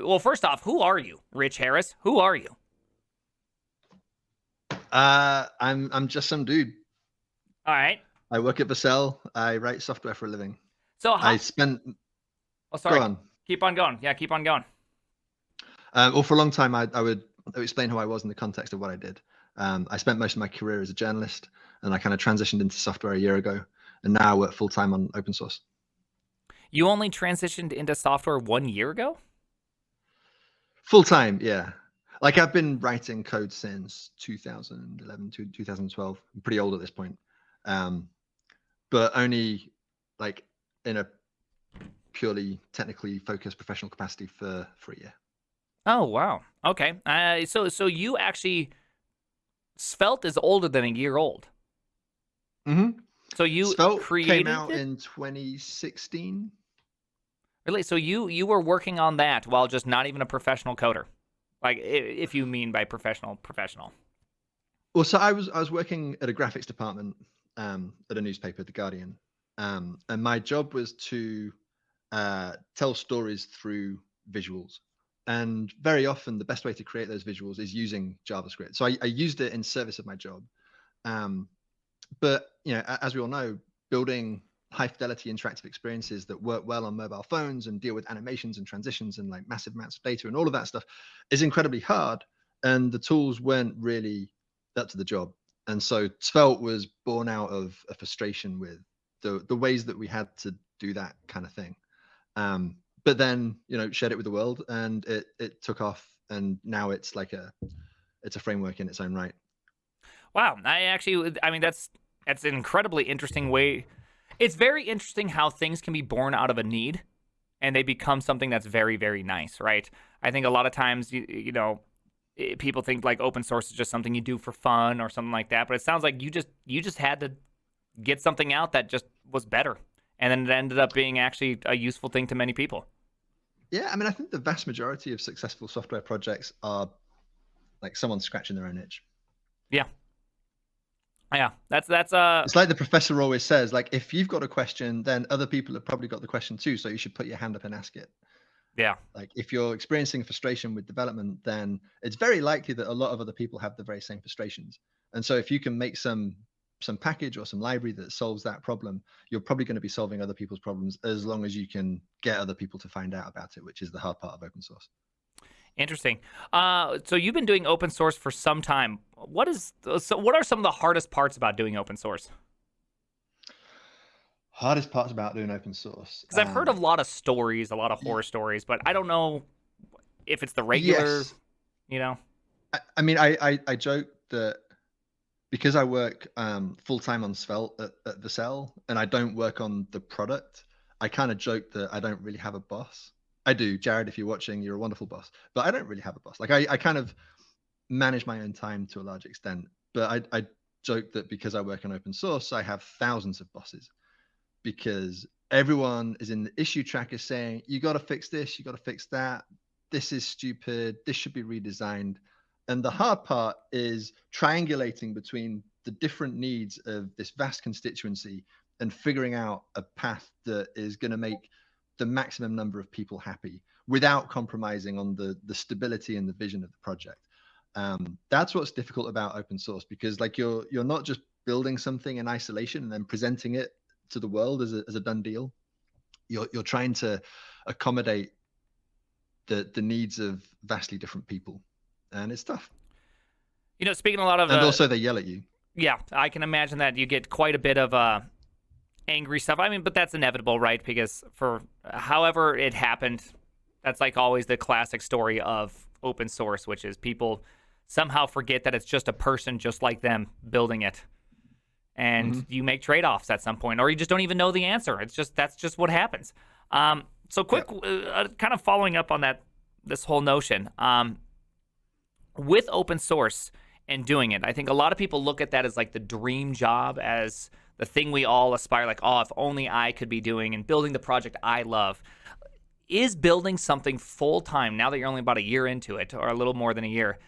Well, first off, who are you, Rich Harris? Who are you? I'm just some dude. All right. I work at Vercel. I write software for a living. So I how? spent Oh, Go sorry. on. Keep on going. Yeah, keep on going. Well, for a long time, I would explain who I was in the context of what I did. I spent most of my career as a journalist, and I kind of transitioned into software a year ago, and now I work full time on open source. You only transitioned into software 1 year ago? Full time, yeah. Like I've been writing code since 2011 to 2012. I'm pretty old at this point, but only like in a purely technically focused professional capacity for a year. Oh, wow. Okay. So you actually Svelte is older than a year old. Mm-hmm. So you Svelte came created out it? in 2016. Really? So you were working on that while just not even a professional coder. Like if you mean by professional. Well, so I was working at a graphics department at a newspaper, The Guardian, and my job was to tell stories through visuals. And very often, the best way to create those visuals is using JavaScript. So I used it in service of my job. Um, but as we all know, building high fidelity interactive experiences that work well on mobile phones and deal with animations and transitions and like massive amounts of data and all of that stuff is incredibly hard. And the tools weren't really up to the job. And so Svelte was born out of a frustration with the ways that we had to do that kind of thing. But then shared it with the world, and it took off, and now it's a framework in its own right. Wow. I mean that's an incredibly interesting way. It's very interesting how things can be born out of a need and they become something that's very, very nice, right? I think a lot of times, people think like open source is just something you do for fun or something like that. But it sounds like you just had to get something out that just was better, and then it ended up being actually a useful thing to many people. Yeah, I mean, I think the vast majority of successful software projects are like someone scratching their own itch. Yeah, yeah. That's. It's like the professor always says, like if you've got a question, then other people have probably got the question too, so you should put your hand up and ask it. Yeah. Like if you're experiencing frustration with development, then it's very likely that a lot of other people have the very same frustrations. And so if you can make some package or some library that solves that problem, you're probably going to be solving other people's problems as long as you can get other people to find out about it, which is the hard part of open source. Interesting. So you've been doing open source for some time. What are some of the hardest parts about doing open source? Hardest parts about doing open source. Because I've heard of a lot of stories, a lot of horror stories, but I don't know if it's the regular, Yes. you know. I mean, I joke that because I work full time on Svelte at the cell, and I don't work on the product, I kind of joke that I don't really have a boss. I do, Jared. If you're watching, you're a wonderful boss, but I don't really have a boss. Like I kind of manage my own time to a large extent, but I joke that because I work on open source, I have thousands of bosses because everyone is in the issue tracker saying, you got to fix this, you got to fix that. This is stupid. This should be redesigned. And the hard part is triangulating between the different needs of this vast constituency and figuring out a path that is going to make the maximum number of people happy without compromising on the stability and the vision of the project. That's what's difficult about open source, because like you're not just building something in isolation and then presenting it to the world as a done deal. You're trying to accommodate the needs of vastly different people, and it's tough. Speaking a lot of And also they yell at you. yeah, I can imagine that you get quite a bit of angry stuff. I mean, but that's inevitable, right? Because for however it happened, that's like always the classic story of open source, which is people somehow forget that it's just a person just like them building it. And Mm-hmm. you make trade-offs at some point, or you just don't even know the answer. That's just what happens. So quick, Yep. kind of following up on this whole notion with open source and doing it. I think a lot of people look at that as like the dream job, as the thing we all aspire, like, oh, if only I could be doing and building the project I love. Is building something full time, now that you're only about a year into it, or a little more than a year,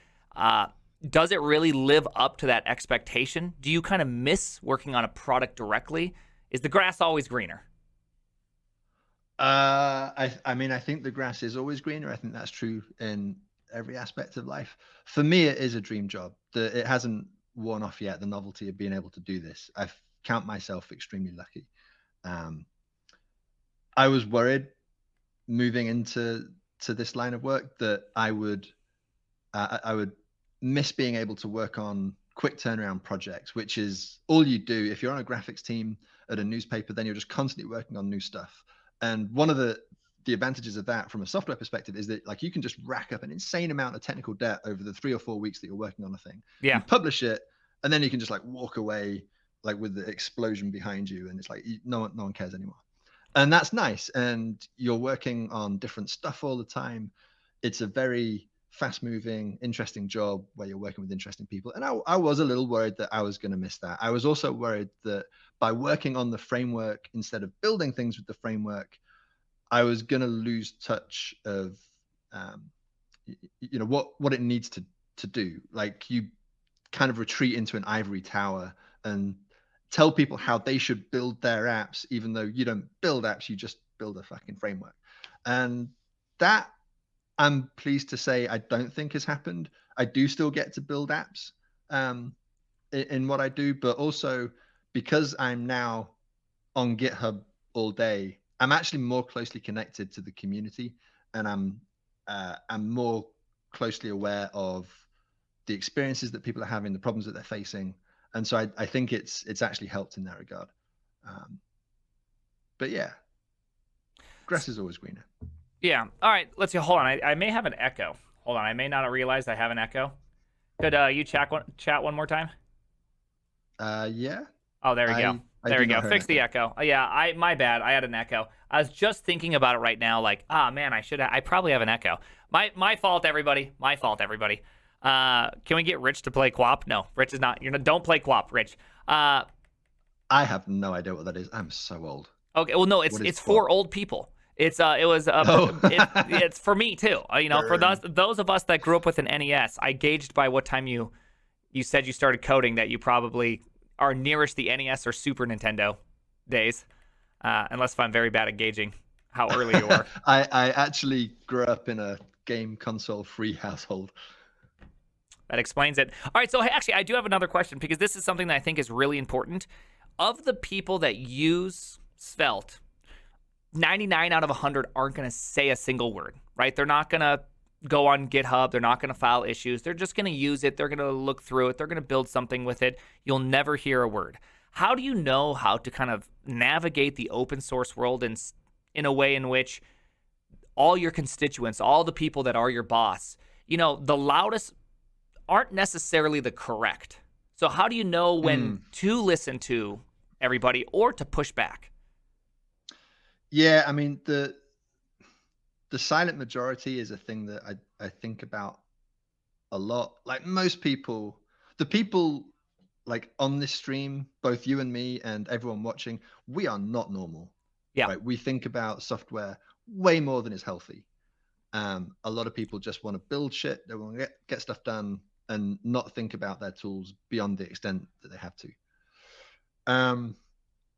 does it really live up to that expectation? Do you kind of miss working on a product directly? Is the grass always greener? I mean, I think the grass is always greener. I think that's true in every aspect of life. For me, it is a dream job. It hasn't worn off yet, the novelty of being able to do this. I count myself extremely lucky. Um, I was worried moving into this line of work that I would miss being able to work on quick turnaround projects, which is all you do. If you're on a graphics team at a newspaper, then you're just constantly working on new stuff. And one of the advantages of that from a software perspective is that like you can just rack up an insane amount of technical debt over the 3 or 4 weeks that you're working on a thing. Yeah. You publish it, and then you can just like walk away like with the explosion behind you, and it's like no one cares anymore. And that's nice. And you're working on different stuff all the time. It's a very fast moving, interesting job where you're working with interesting people. And I was a little worried that I was going to miss that. I was also worried that by working on the framework instead of building things with the framework, I was going to lose touch of, what it needs to do. Like you kind of retreat into an ivory tower and tell people how they should build their apps, even though you don't build apps, you just build a fucking framework. And that, I'm pleased to say, I don't think has happened. I do still get to build apps in what I do, but also because I'm now on GitHub all day, I'm actually more closely connected to the community, and I'm more closely aware of the experiences that people are having, the problems that they're facing, and so I think it's actually helped in that regard. But yeah, grass is always greener. Yeah. All right. Let's see. Hold on. I may have an echo. Hold on. I may not have realized I have an echo. Could you chat one more time? Yeah. Oh, there we go. I There do we go. not hear Fix an the echo. echo. Yeah, my bad. I had an echo. I was just thinking about it right now. Like, man, I probably have an echo. My fault, everybody. My fault, everybody. Can we get Rich to play QWOP? No, Rich is not. Don't play QWOP, Rich. I have no idea what that is. I'm so old. Okay. Well, no, it's for old people. It's it's for me too. For those of us that grew up with an NES, I gauged by what time you said you started coding that you probably are nearest the NES or Super Nintendo days, unless if I'm very bad at gauging how early you were. I actually grew up in a game console free household. That explains it. All right, so actually, I do have another question because this is something that I think is really important. Of the people that use Svelte, 99 out of 100 aren't going to say a single word, right? They're not going to go on GitHub. They're not going to file issues. They're just going to use it. They're going to look through it. They're going to build something with it. You'll never hear a word. How do you know how to kind of navigate the open source world in a way in which all your constituents, all the people that are your boss, the loudest aren't necessarily the correct. So how do you know when to listen to everybody or to push back? Yeah, I mean, the silent majority is a thing that I think about a lot. Like most people, the people like on this stream, both you and me and everyone watching, we are not normal. Yeah. Right? We think about software way more than is healthy. A lot of people just want to build shit. They want to get stuff done and not think about their tools beyond the extent that they have to.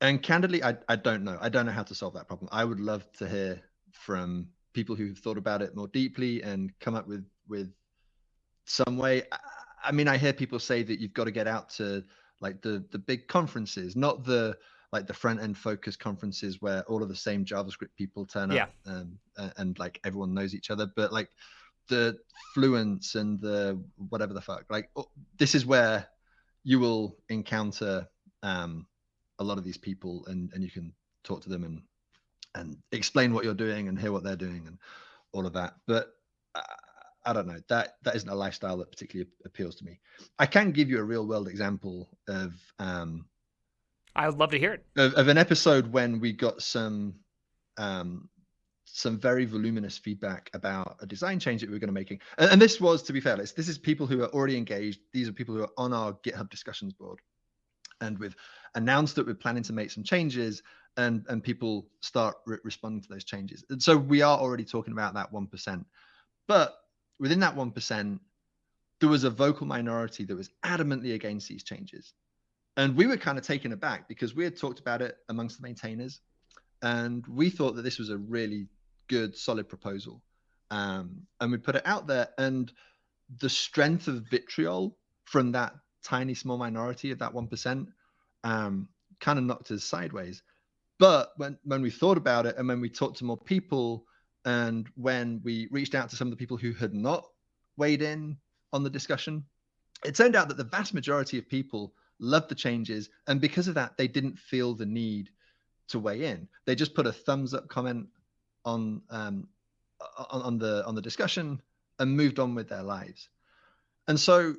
And candidly, I don't know. I don't know how to solve that problem. I would love to hear from people who've thought about it more deeply and come up with some way. I mean, I hear people say that you've got to get out to like the big conferences, not the like the front end focused conferences where all of the same JavaScript people turn up and like everyone knows each other, but like the Fluence and the whatever the fuck. Like this is where you will encounter a lot of these people and you can talk to them and explain what you're doing and hear what they're doing and all of that. But I don't know, that isn't a lifestyle that particularly appeals to me. I can give you a real world example of I would love to hear it. Of an episode when we got some very voluminous feedback about a design change that we were going to make. And this was, to be fair, this is people who are already engaged. These are people who are on our GitHub discussions board. And we've announced that we're planning to make some changes and people start responding to those changes. And so we are already talking about that 1%. But within that 1%, there was a vocal minority that was adamantly against these changes. And we were kind of taken aback because we had talked about it amongst the maintainers. And we thought that this was a really good, solid proposal. And we put it out there, and the strength of vitriol from that tiny, small minority of that 1% kind of knocked us sideways. But when we thought about it, and when we talked to more people, and when we reached out to some of the people who had not weighed in on the discussion, it turned out that the vast majority of people loved the changes. And because of that, they didn't feel the need to weigh in. They just put a thumbs up comment on the discussion and moved on with their lives. And so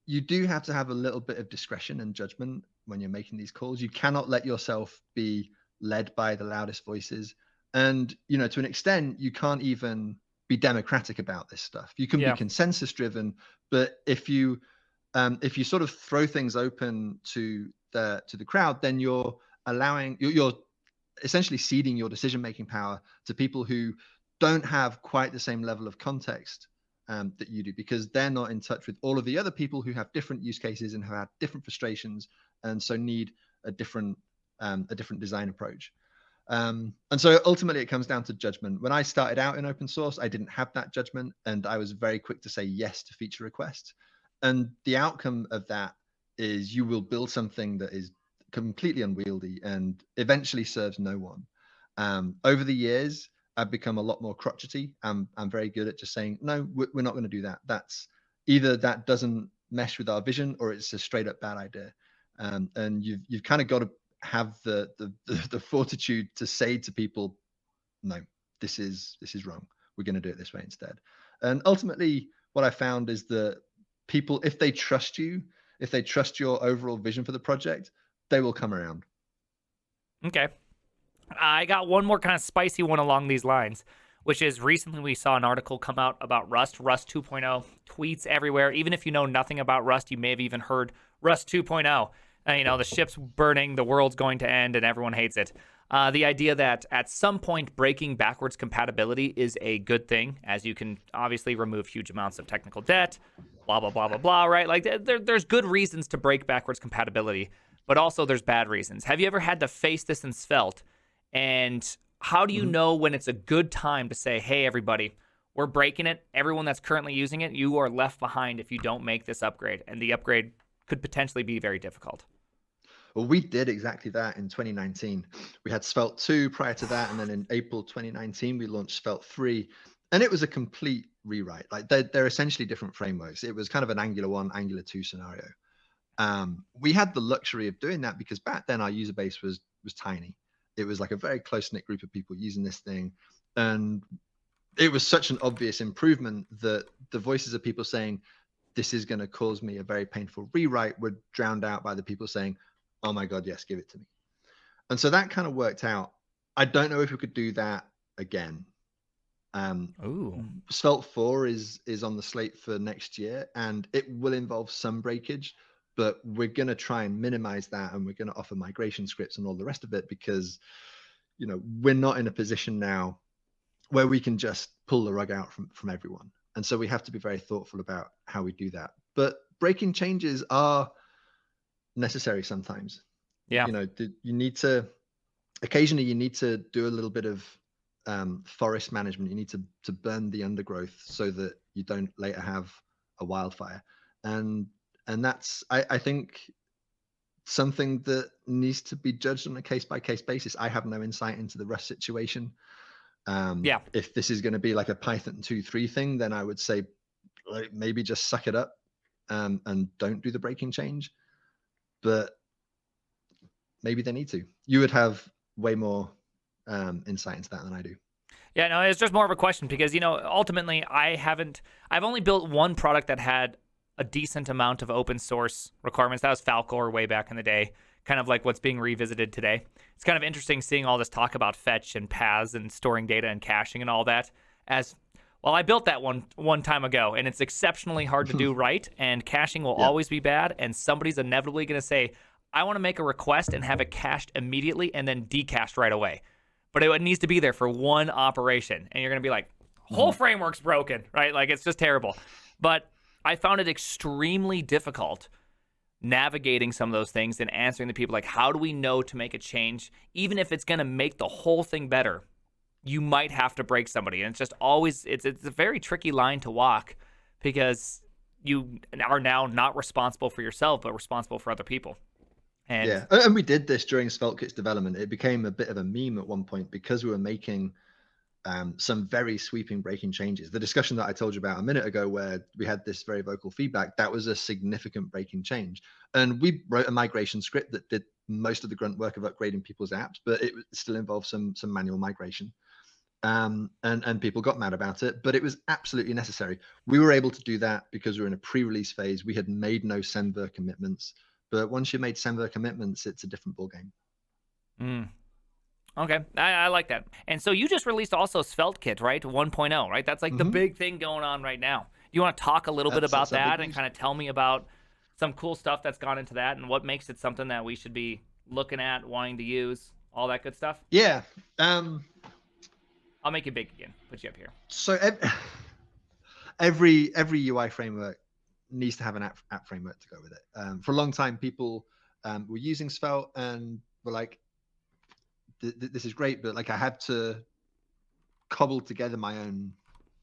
you do have to have a little bit of discretion and judgment when you're making these calls. You cannot let yourself be led by the loudest voices. And, to an extent, you can't even be democratic about this stuff. You can be consensus driven, but if you sort of throw things open to the crowd, then you're essentially ceding your decision-making power to people who don't have quite the same level of context that you do, because they're not in touch with all of the other people who have different use cases and who have different frustrations, and so need a different design approach. And so ultimately it comes down to judgment. When I started out in open source, I didn't have that judgment, and I was very quick to say yes to feature requests. And the outcome of that is you will build something that is completely unwieldy and eventually serves no one. Over the years, I've become a lot more crotchety. I'm very good at just saying, no, we're not going to do that. That's either that doesn't mesh with our vision, or it's a straight up bad idea. And you've kind of got to have the fortitude to say to people, no, this is wrong. We're going to do it this way instead. And ultimately, what I found is that people, if they trust you, if they trust your overall vision for the project, they will come around. Okay. I got one more kind of spicy one along these lines, which is recently we saw an article come out about Rust 2.0, tweets everywhere. Even if you know nothing about Rust, you may have even heard Rust 2.0. The ship's burning, the world's going to end, and everyone hates it. The idea that at some point breaking backwards compatibility is a good thing, as you can obviously remove huge amounts of technical debt, blah, blah, blah, blah, blah, right? Like there's good reasons to break backwards compatibility, but also there's bad reasons. Have you ever had to face this in Svelte? And how do you know when it's a good time to say, hey, everybody, we're breaking it. Everyone that's currently using it, you are left behind if you don't make this upgrade. And the upgrade could potentially be very difficult. Well, we did exactly that in 2019. We had Svelte 2 prior to that. And then in April 2019, we launched Svelte 3. And it was a complete rewrite. Like they're essentially different frameworks. It was kind of an Angular 1, Angular 2 scenario. We had the luxury of doing that because back then our user base was tiny. It was like a very close-knit group of people using this thing. And it was such an obvious improvement that the voices of people saying, this is going to cause me a very painful rewrite, were drowned out by the people saying, oh my God, yes, give it to me. And so that kind of worked out. I don't know if we could do that again. Svelte 4 is on the slate for next year, and it will involve some breakage, but we're going to try and minimize that, and we're going to offer migration scripts and all the rest of it, because we're not in a position now where we can just pull the rug out from everyone. And so we have to be very thoughtful about how we do that. But breaking changes are necessary sometimes. Yeah. Occasionally you need to do a little bit of forest management. You need to burn the undergrowth so that you don't later have a wildfire. And that's, I think, something that needs to be judged on a case-by-case basis. I have no insight into the Rust situation. If this is going to be like a Python 2.3 thing, then I would say maybe just suck it up and don't do the breaking change. But maybe they need to. You would have way more insight into that than I do. Yeah, no, it's just more of a question because, ultimately I've only built one product that had a decent amount of open source requirements. That was Falcor way back in the day, kind of like what's being revisited today. It's kind of interesting seeing all this talk about fetch and paths and storing data and caching and all that. As well, I built that one time ago, and it's exceptionally hard to do right, and caching will always be bad, and somebody's inevitably going to say, I want to make a request and have it cached immediately and then decached right away. But it needs to be there for one operation, and you're going to be like, whole framework's broken, right? Like, it's just terrible. But I found it extremely difficult navigating some of those things and answering the people like, how do we know to make a change? Even if it's going to make the whole thing better, you might have to break somebody. And it's just always, it's a very tricky line to walk, because you are now not responsible for yourself, but responsible for other people. And yeah, and we did this during SvelteKit's development. It became a bit of a meme at one point because we were making some very sweeping breaking changes. The discussion that I told you about a minute ago, where we had this very vocal feedback, that was a significant breaking change. And we wrote a migration script that did most of the grunt work of upgrading people's apps, but it still involved some manual migration. And people got mad about it, but it was absolutely necessary. We were able to do that because we were in a pre-release phase. We had made no Semver commitments, but once you made Semver commitments, it's a different ballgame. Okay, I like that. And so you just released also SvelteKit, right? 1.0, right? That's like the big thing going on right now. You want to talk a little bit about that and kind of tell me about some cool stuff that's gone into that and what makes it something that we should be looking at, wanting to use, all that good stuff? Yeah. I'll make you big again. Put you up here. So every UI framework needs to have an app framework to go with it. For a long time, people were using Svelte and were like, this is great, but like I had to cobble together my own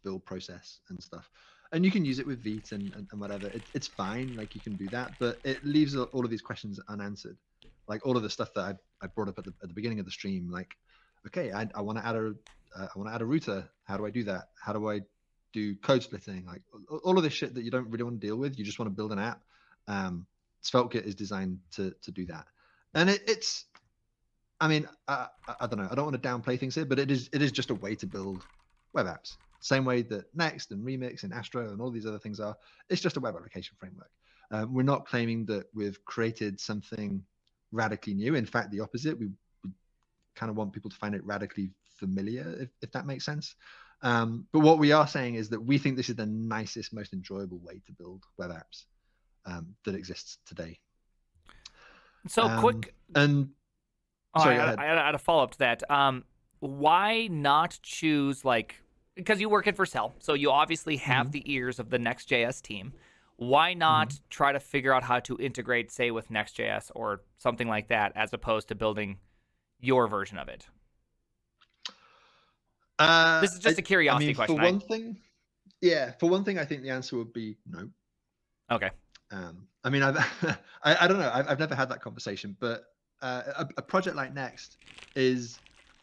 build process and stuff. And you can use it with Vite and whatever. It's fine, like you can do that, but it leaves all of these questions unanswered. Like all of the stuff that I brought up at the beginning of the stream, like, okay, I want to add a router. How do I do that? How do I do code splitting? Like all of this shit that you don't really want to deal with. You just want to build an app. SvelteKit is designed to do that. And it's, I mean, I don't know. I don't want to downplay things here, but it is just a way to build web apps. Same way that Next and Remix and Astro and all these other things are. It's just a web application framework. We're not claiming that we've created something radically new. In fact, the opposite. We kind of want people to find it radically familiar, if that makes sense. But what we are saying is that we think this is the nicest, most enjoyable way to build web apps that exists today. So quick. And sorry, I had a follow up to that. Why not choose, like, because you work at Vercel, so you obviously have the ears of the Next.js team. Why not try to figure out how to integrate, say, with Next.js or something like that, as opposed to building your version of it? This is just a curiosity question. For one thing, I think the answer would be no. Okay. I mean, I don't know. I've never had that conversation, but a project like Next is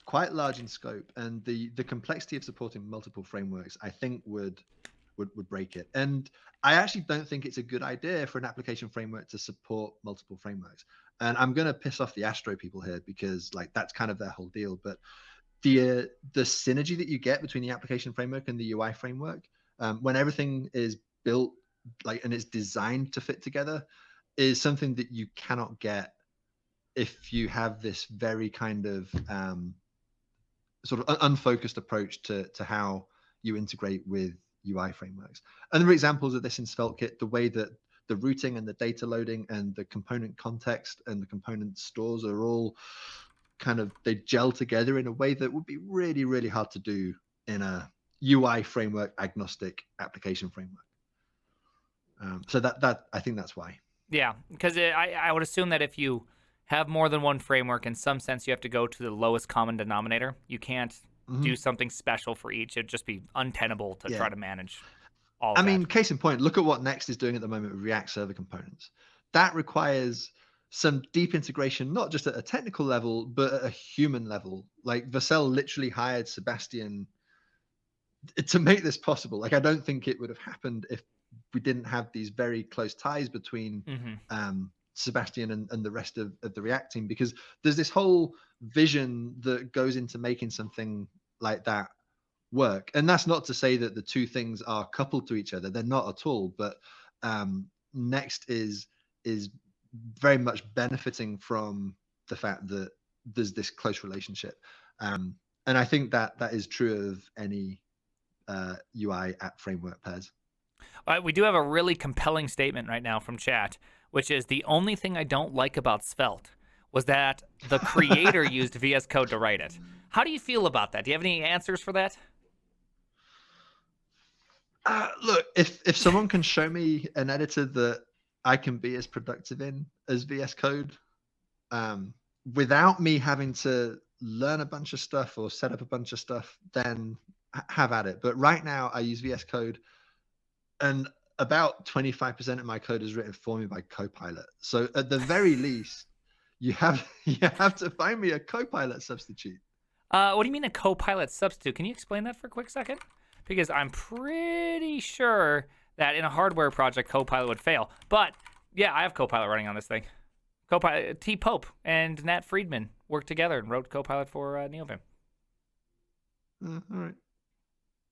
quite large in scope, and the complexity of supporting multiple frameworks, I think, would break it. And I actually don't think it's a good idea for an application framework to support multiple frameworks. And I'm going to piss off the Astro people here, because like that's kind of their whole deal. But the synergy that you get between the application framework and the UI framework, when everything is built like and it's designed to fit together, is something that you cannot get if you have this very kind of sort of unfocused approach to how you integrate with UI frameworks. And there are examples of this in SvelteKit, the way that the routing and the data loading and the component context and the component stores are all kind of, they gel together in a way that would be really, really hard to do in a UI framework agnostic application framework. So that I think that's why. Yeah, because I would assume that if you have more than one framework, in some sense, you have to go to the lowest common denominator. You can't do something special for each. It'd just be untenable to try to manage all of that. I mean, case in point, look at what Next is doing at the moment with React server components. That requires some deep integration, not just at a technical level, but at a human level. Like Vercel literally hired Sebastian to make this possible. Like, I don't think it would have happened if we didn't have these very close ties between Sebastian and the rest of the React team, because there's this whole vision that goes into making something like that work. And that's not to say that the two things are coupled to each other. They're not at all. But Next is very much benefiting from the fact that there's this close relationship. And I think that is true of any UI app framework pairs. We do have a really compelling statement right now from chat, which is the only thing I don't like about Svelte was that the creator used VS Code to write it. How do you feel about that? Do you have any answers for that? Look, if someone can show me an editor that I can be as productive in as VS Code without me having to learn a bunch of stuff or set up a bunch of stuff, then have at it. But right now I use VS Code, and about 25% of my code is written for me by Copilot. So at the very least, you have to find me a Copilot substitute. What do you mean a Copilot substitute? Can you explain that for a quick second? Because I'm pretty sure that in a hardware project, Copilot would fail. But yeah, I have Copilot running on this thing. Copilot, T. Pope and Nat Friedman worked together and wrote Copilot for NeoVim. All right.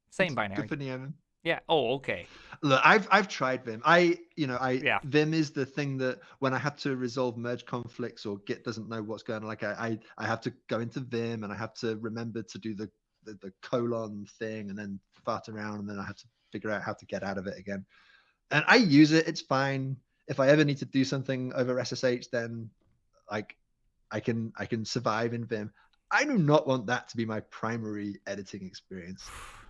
Same binary. Good for NeoVim. Yeah. Oh, okay. Look, I've tried Vim. Vim is the thing that when I have to resolve merge conflicts or Git doesn't know what's going on, like I have to go into Vim and I have to remember to do the colon thing and then fart around, and then I have to figure out how to get out of it again. And I use it. It's fine. If I ever need to do something over SSH, then like I can survive in Vim. I do not want that to be my primary editing experience.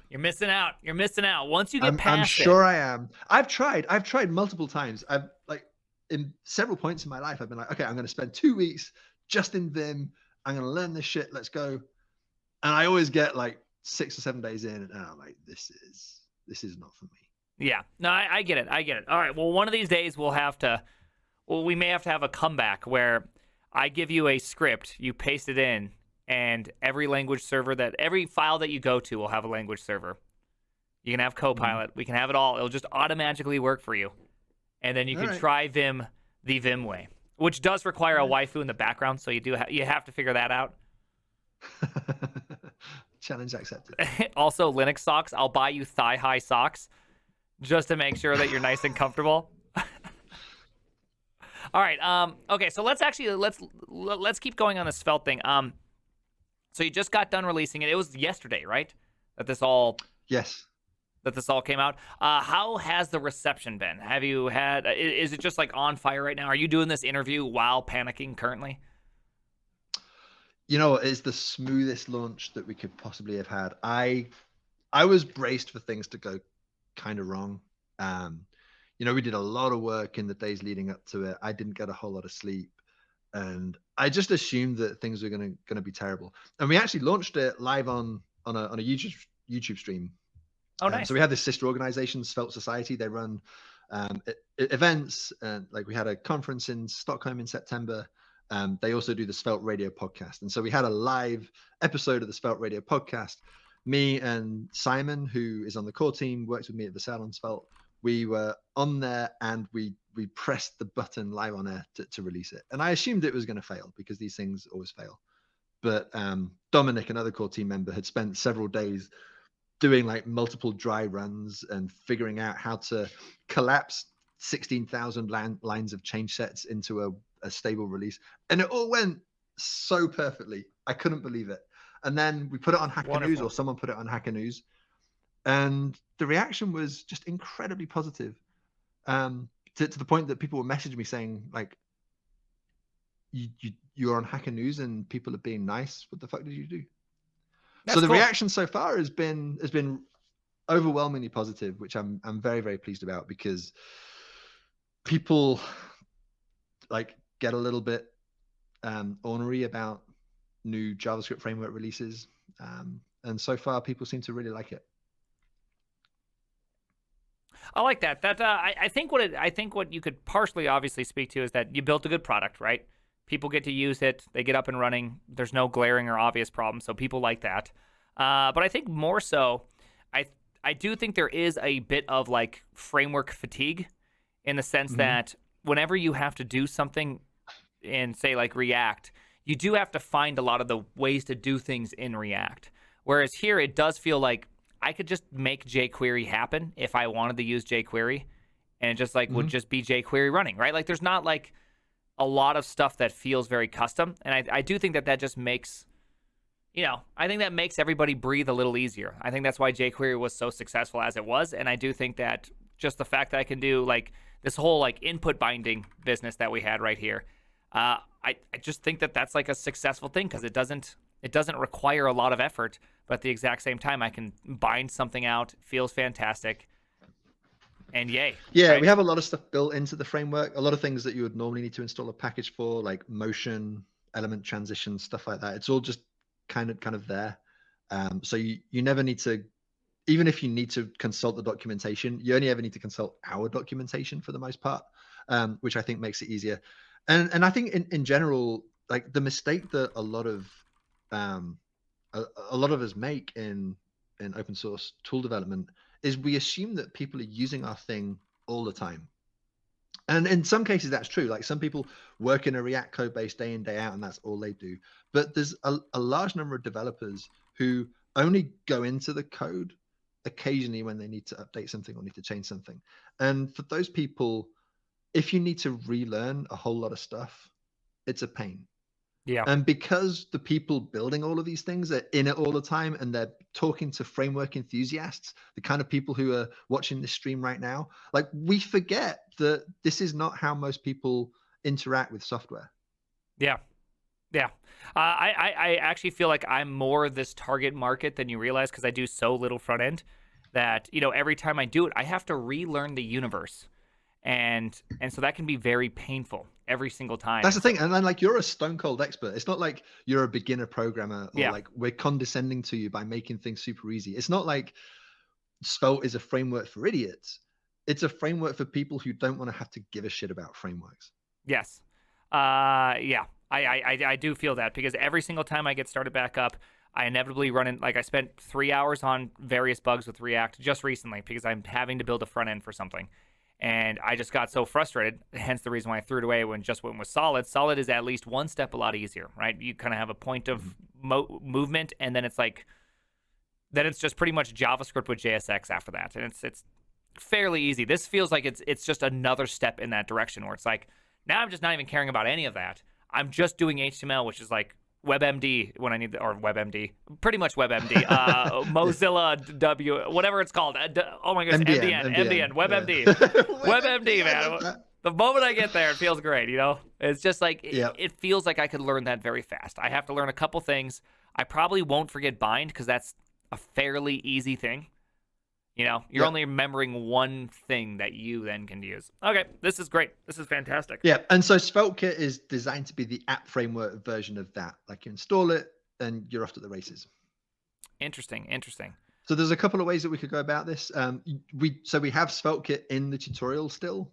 You're missing out. You're missing out. Once you get past I'm sure I am. I've tried multiple times. I've like in several points in my life, I've been like, okay, I'm going to spend 2 weeks just in Vim. I'm going to learn this shit. Let's go. And I always get like 6 or 7 days in, and I'm like, this is not for me. Yeah. No, I get it. I get it. All right. Well, one of these days we may have to have a comeback where I give you a script, you paste it in, and every file that you go to will have a language server. You can have Copilot. We can have it all. It'll just automatically work for you. And then you can try Vim the Vim way, which does require a waifu in the background. So you have to figure that out. Challenge accepted. Also, Linux socks. I'll buy you thigh-high socks just to make sure that you're nice and comfortable. All right. Okay. So let's keep going on the Svelte thing. So you just got done releasing it. It was yesterday, right? That this all came out. How has the reception been? Have you had? Is it just like on fire right now? Are you doing this interview while panicking currently? You know, it's the smoothest launch that we could possibly have had. I was braced for things to go kind of wrong. We did a lot of work in the days leading up to it. I didn't get a whole lot of sleep, and I just assumed that things were gonna be terrible. And we actually launched it live on a YouTube stream. Oh, nice. So we have this sister organization, Svelte Society. They run events, and like we had a conference in Stockholm in September. They also do the Svelte Radio podcast. And so we had a live episode of the Svelte Radio podcast. Me and Simon, who is on the core team, works with me at Vercel on Svelte. We were on there and we pressed the button live on air to release it. And I assumed it was going to fail because these things always fail. But Dominic, another core team member, had spent several days doing like multiple dry runs and figuring out how to collapse 16,000 lines of change sets into a stable release. And it all went so perfectly. I couldn't believe it. And then we put it on Hacker News, or someone put it on Hacker News. And the reaction was just incredibly positive, to the point that people were messaging me saying, like, you're on Hacker News and people are being nice. What the fuck did you do? That's so the reaction so far has been overwhelmingly positive, which I'm very, very pleased about, because people like get a little bit ornery about new JavaScript framework releases, and so far people seem to really like it. I like that. I think what you could partially obviously speak to is that you built a good product, right? People get to use it. They get up and running. There's no glaring or obvious problems, so people like that. But I think more so, I do think there is a bit of like framework fatigue, in the sense that whenever you have to do something in, say, like React, you do have to find a lot of the ways to do things in React. Whereas here, it does feel like I could just make jQuery happen if I wanted to use jQuery, and it just like would just be jQuery running, right? Like there's not like a lot of stuff that feels very custom. And I do think that just makes, I think that makes everybody breathe a little easier. I think that's why jQuery was so successful as it was. And I do think that just the fact that I can do like this whole like input binding business that we had right here, I just think that that's like a successful thing, because it doesn't require a lot of effort, but at the exact same time, I can bind something out. It feels fantastic. and yay. Yeah, right? we have a lot of stuff built into the framework. A lot of things that you would normally need to install a package for, like motion, element transition, stuff like that. It's all just kind of there. So you never need to, even if you need to consult the documentation, you only ever need to consult our documentation for the most part, which I think makes it easier. And I think in general, like the mistake that a lot of us make in open source tool development is we assume that people are using our thing all the time. And in some cases, that's true. Like some people work in a React code base day in, day out, and that's all they do. But there's a large number of developers who only go into the code occasionally when they need to update something or need to change something. And for those people, if you need to relearn a whole lot of stuff, it's a pain. Yeah. And because the people building all of these things are in it all the time and they're talking to framework enthusiasts, the kind of people who are watching this stream right now, like we forget that this is not how most people interact with software. Yeah. Yeah. I actually feel like I'm more this target market than you realize because I do so little front end that, every time I do it, I have to relearn the universe. And so that can be very painful every single time. That's the thing. And then like you're a stone cold expert. It's not like you're a beginner programmer or Yeah. like we're condescending to you by making things super easy. It's not like Svelte is a framework for idiots. It's a framework for people who don't want to have to give a shit about frameworks. Yes. Yeah. I do feel that because every single time I get started back up, I inevitably run in, like I spent 3 hours on various bugs with React just recently because I'm having to build a front end for something. And I just got so frustrated, hence the reason why I threw it away when just went with Solid. Solid is at least one step a lot easier, right? You kind of have a point of movement, and then it's just pretty much JavaScript with JSX after that. And it's fairly easy. This feels like it's just another step in that direction where it's like, now I'm just not even caring about any of that. I'm just doing HTML, which is like WebMD when I need or WebMD, pretty much WebMD, Mozilla W, whatever it's called. Oh my goodness, MDN, WebMD, yeah. WebMD, man. The moment I get there, it feels great. It's just like it feels like I could learn that very fast. I have to learn a couple things. I probably won't forget bind because that's a fairly easy thing. You're only remembering one thing that you then can use. Okay, this is great. This is fantastic. Yeah, and so SvelteKit is designed to be the app framework version of that. Like you install it and you're off to the races. Interesting. So there's a couple of ways that we could go about this. We have SvelteKit in the tutorial still.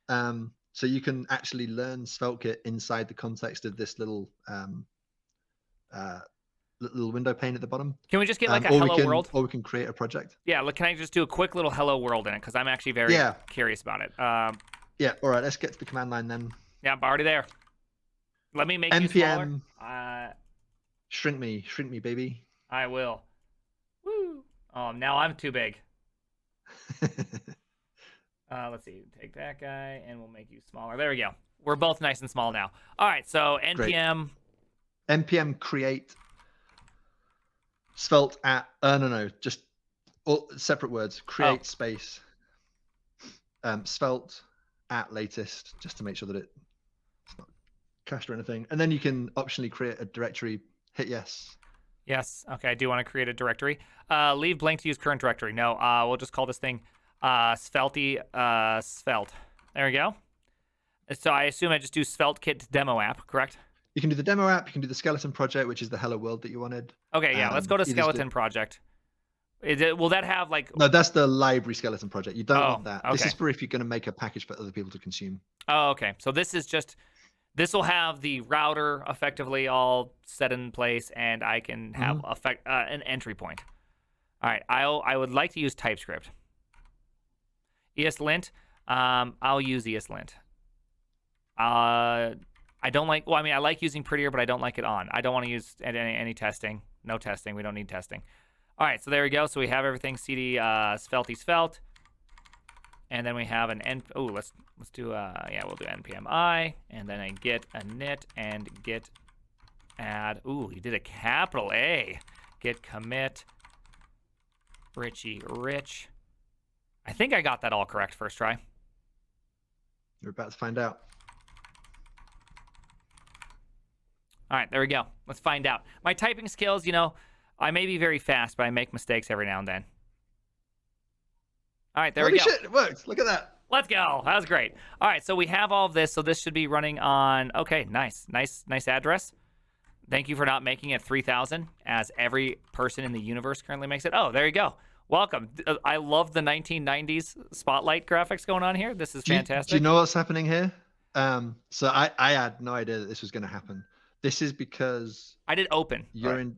So you can actually learn SvelteKit inside the context of this little window pane at the bottom. Can we just get like a hello world? Or we can create a project. Yeah, can I just do a quick little hello world in it? Because I'm actually very curious about it. Yeah, all right, let's get to the command line then. Yeah, I'm already there. Let me make npm, you smaller. Shrink me, baby. I will. Woo! Oh, now I'm too big. Let's see. Take that guy, and we'll make you smaller. There we go. We're both nice and small now. All right, so npm. Great. npm create svelte at just all separate words. Create space svelte at latest, just to make sure that it's not cached or anything. And then you can optionally create a directory. Hit yes. Yes. Okay. I do want to create a directory. Leave blank to use current directory. No. We'll just call this thing Svelte. Svelte. There we go. So I assume I just do SvelteKit demo app, correct? You can do the demo app. You can do the skeleton project, which is the hello world that you wanted. Okay. Yeah. Let's go to skeleton project. Will that have like? No, that's the library skeleton project. You don't want that. Okay. This is for if you're going to make a package for other people to consume. Oh, okay. So this is just. This will have the router effectively all set in place, and I can have an entry point. All right, I would like to use TypeScript. ESLint, I'll use ESLint. I don't like. Well, I mean, I like using Prettier, but I don't like it on. I don't want to use any testing. No testing. We don't need testing. All right, so there we go. So we have everything. CD Svelte. And then we have an let's do we'll do npm I, and then a git init and git add. Ooh, you did a capital A. Git commit Richie Rich. I think I got that all correct first try. You're about to find out. All right, there we go. Let's find out. My typing skills, I may be very fast, but I make mistakes every now and then. All right, there we Holy go. shit, it worked. Look at that. Let's go. That was great. All right, so we have all of this. So this should be running on. Okay, nice address. Thank you for not making it 3,000, as every person in the universe currently makes it. Oh, there you go. Welcome. I love the 1990s spotlight graphics going on here. This is fantastic. Do you know what's happening here? So I had no idea that this was going to happen. This is because I did open. You're right? in.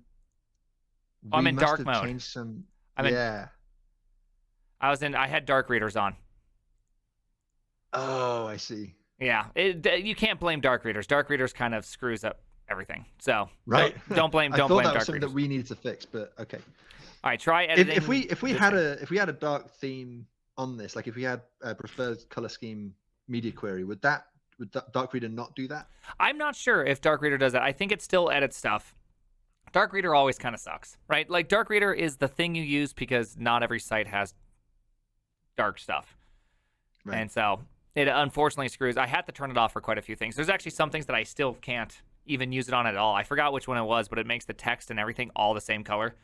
I'm in must dark have mode. Changed some. I had dark readers on. Oh, I see. Yeah, you can't blame dark readers. Dark readers kind of screws up everything. So right, don't blame. I Don't thought blame that was dark something readers. that we needed to fix, but okay. All right, try editing. If we had a dark theme on this, like if we had a preferred color scheme media query, would dark reader not do that? I'm not sure if dark reader does that. I think it still edits stuff. Dark reader always kind of sucks, right? Like dark reader is the thing you use because not every site has dark stuff, right. And so it unfortunately screws. I had to turn it off for quite a few things. There's actually some things that I still can't even use it on at all. I forgot which one it was, but it makes the text and everything all the same color.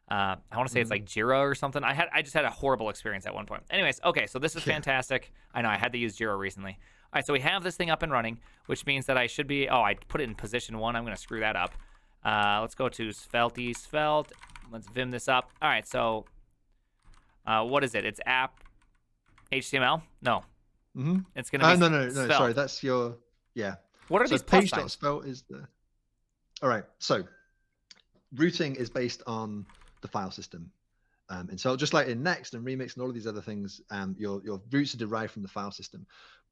I want to say it's like Jira or something. I just had a horrible experience at one point. Anyways, okay, so this is fantastic. I know I had to use Jira recently. All right, so we have this thing up and running, which means that I should be. Oh, I put it in position 1. I'm going to screw that up. Let's go to Svelte. Let's vim this up. All right, so what is it? It's app HTML? No. It's going to be no. Sorry, that's your What are these plus signs? Page.svelte is the. All right, so routing is based on the file system. And so just like in Next and Remix and all of these other things, your routes are derived from the file system.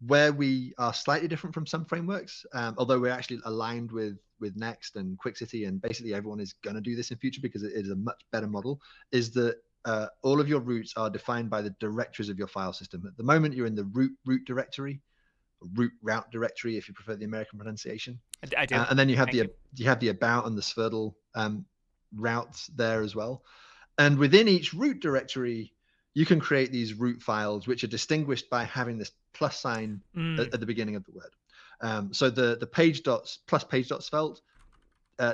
Where we are slightly different from some frameworks, although we're actually aligned with Next and QuickCity, and basically everyone is going to do this in future because it is a much better model, is that all of your routes are defined by the directories of your file system. At the moment, you're in the root directory, route directory, if you prefer the American pronunciation. I do. And then you have the about and the Svelte routes there as well. And within each root directory, you can create these root files, which are distinguished by having this plus sign at the beginning of the word. So the page.svelte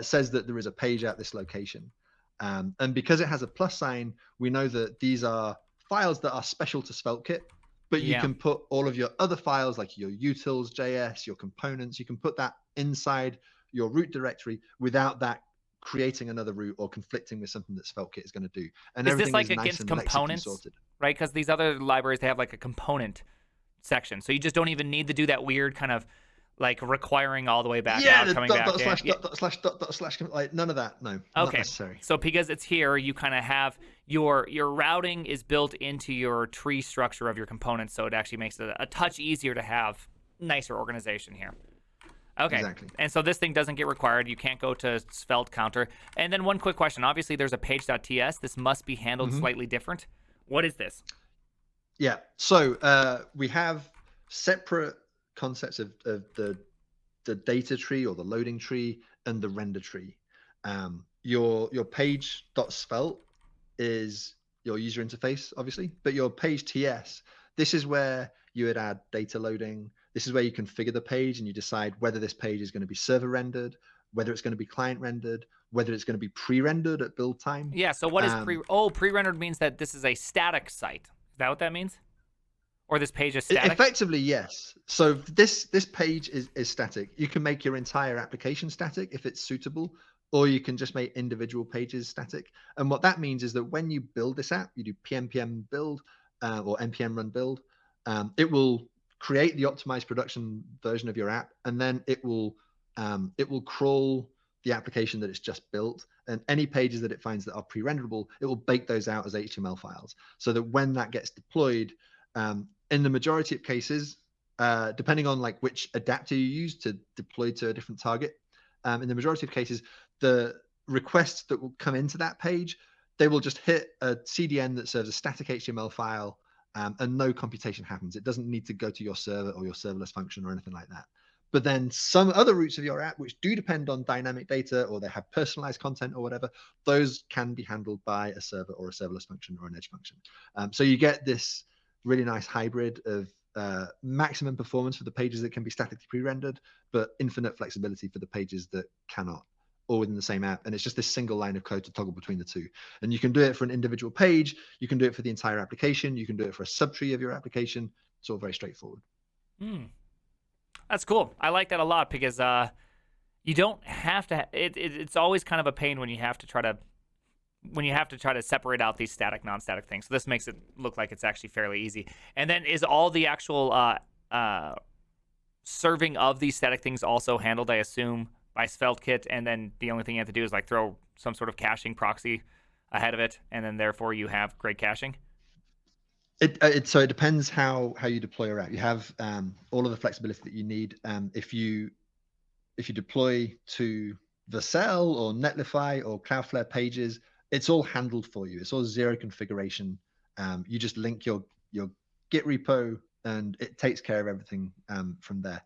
says that there is a page at this location. And because it has a plus sign, we know that these are files that are special to SvelteKit, but you can put all of your other files like your utils.js, your components, you can put that inside your root directory without that creating another root or conflicting with something that SvelteKit is going to do. And is everything this like is against nice and components, sorted. Right? Because these other libraries, they have like a component section, so you just don't even need to do that weird kind of like requiring all the way back out, coming back in. Dot slash, like none of that. No, okay. Not necessary. So because it's here, you kind of have your routing is built into your tree structure of your components, so it actually makes it a touch easier to have nicer organization here. Okay. Exactly. And so this thing doesn't get required. You can't go to Svelte counter. And then one quick question. Obviously, there's a page.ts. This must be handled slightly different. What is this? Yeah. So we have separate concepts of the data tree or the loading tree and the render tree. Your page.svelte is your user interface, obviously, but your page.ts, this is where you would add data loading. This is where you configure the page and you decide whether this page is going to be server rendered, whether it's going to be client rendered, whether it's going to be pre-rendered at build time. Yeah, so what is pre-rendered means that this is a static site. Is that what that means? Or this page is static? Effectively, yes. So this page is static. You can make your entire application static if it's suitable, or you can just make individual pages static. And what that means is that when you build this app, you do pnpm build or npm run build, it will create the optimized production version of your app, and then it will crawl the application that it's just built, and any pages that it finds that are pre-renderable, it will bake those out as HTML files, so that when that gets deployed, in the majority of cases, depending on like which adapter you use to deploy to a different target, in the majority of cases, the requests that will come into that page, they will just hit a CDN that serves a static HTML file. And no computation happens. It doesn't need to go to your server or your serverless function or anything like that. But then some other routes of your app, which do depend on dynamic data or they have personalized content or whatever, those can be handled by a server or a serverless function or an edge function. So you get this really nice hybrid of maximum performance for the pages that can be statically pre-rendered, but infinite flexibility for the pages that cannot. all within the same app. And it's just this single line of code to toggle between the two. And you can do it for an individual page. You can do it for the entire application. You can do it for a subtree of your application. It's all very straightforward. That's cool. I like that a lot because you don't have to. It's always kind of a pain when you have to try to separate out these static, non-static things. So this makes it look like it's actually fairly easy. And then is all the actual serving of these static things also handled, I assume, by SvelteKit, and then the only thing you have to do is like throw some sort of caching proxy ahead of it, and then therefore you have great caching? So it depends how you deploy your app. You have all of the flexibility that you need. If you deploy to Vercel or Netlify or Cloudflare pages, it's all handled for you. It's all zero configuration. You just link your Git repo, and it takes care of everything from there.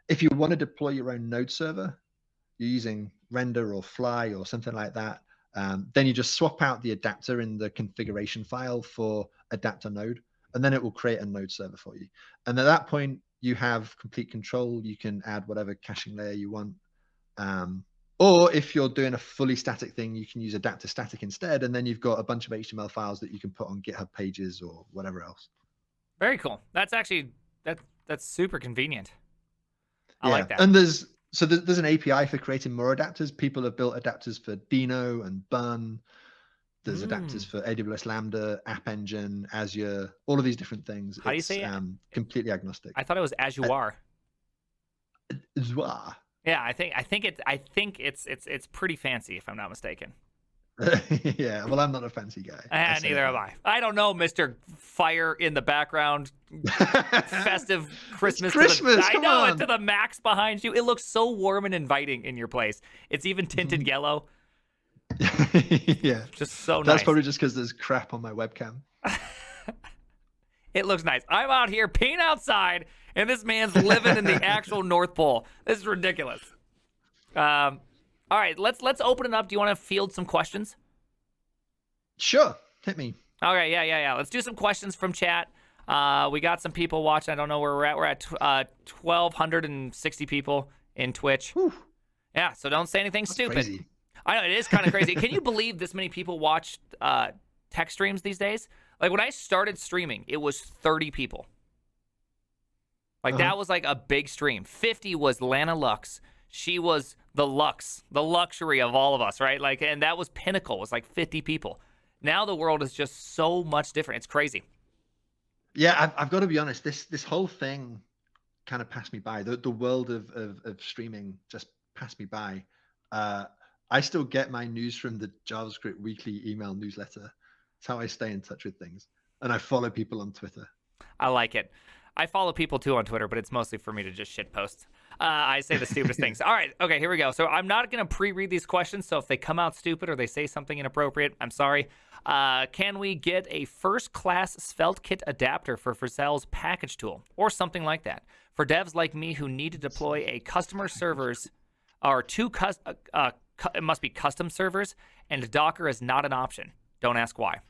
If you want to deploy your own node server, you're using Render or Fly or something like that, then you just swap out the adapter in the configuration file for adapter node, and then it will create a node server for you. And at that point, you have complete control. You can add whatever caching layer you want. Or if you're doing a fully static thing, you can use adapter static instead, and then you've got a bunch of HTML files that you can put on GitHub pages or whatever else. Very cool. That's actually that's super convenient. I like that. And there's an API for creating more adapters. People have built adapters for Dino and Bun. There's adapters for AWS Lambda, App Engine, Azure, all of these different things. How do you say it? Completely agnostic. I thought it was Azure. Azure. Yeah, I think it's pretty fancy, if I'm not mistaken. Yeah, well, I'm not a fancy guy. Neither am I. I don't know, Mr. Fire in the background, festive Christmas. I know it to the max behind you. It looks so warm and inviting in your place. It's even tinted yellow. Yeah, just so nice. That's probably just because there's crap on my webcam. It looks nice. I'm out here peeing outside, and this man's living in the actual North Pole. This is ridiculous. All right, let's open it up. Do you want to field some questions? Sure, hit me. Okay, yeah. Let's do some questions from chat. We got some people watching. I don't know where we're at. We're at 1,260 people in Twitch. Whew. Yeah, so don't say anything stupid. Crazy. I know, it is kind of crazy. Can you believe this many people watch tech streams these days? Like, when I started streaming, it was 30 people. Like, that was like a big stream. 50 was Lana Lux. She was the luxury of all of us, right? Like, and that was pinnacle. It was like 50 people. Now the world is just so much different. It's crazy. Yeah, I've got to be honest. This whole thing kind of passed me by. The world of streaming just passed me by. I still get my news from the JavaScript weekly email newsletter. It's how I stay in touch with things. And I follow people on Twitter. I like it. I follow people too on Twitter, but it's mostly for me to just shit post. I say the stupidest things. All right, okay, here we go. So I'm not going to pre-read these questions, so if they come out stupid or they say something inappropriate, I'm sorry. Can we get a first-class SvelteKit adapter for Vercel's package tool or something like that for devs like me who need to deploy a customer servers or it must be custom servers, and Docker is not an option. Don't ask why.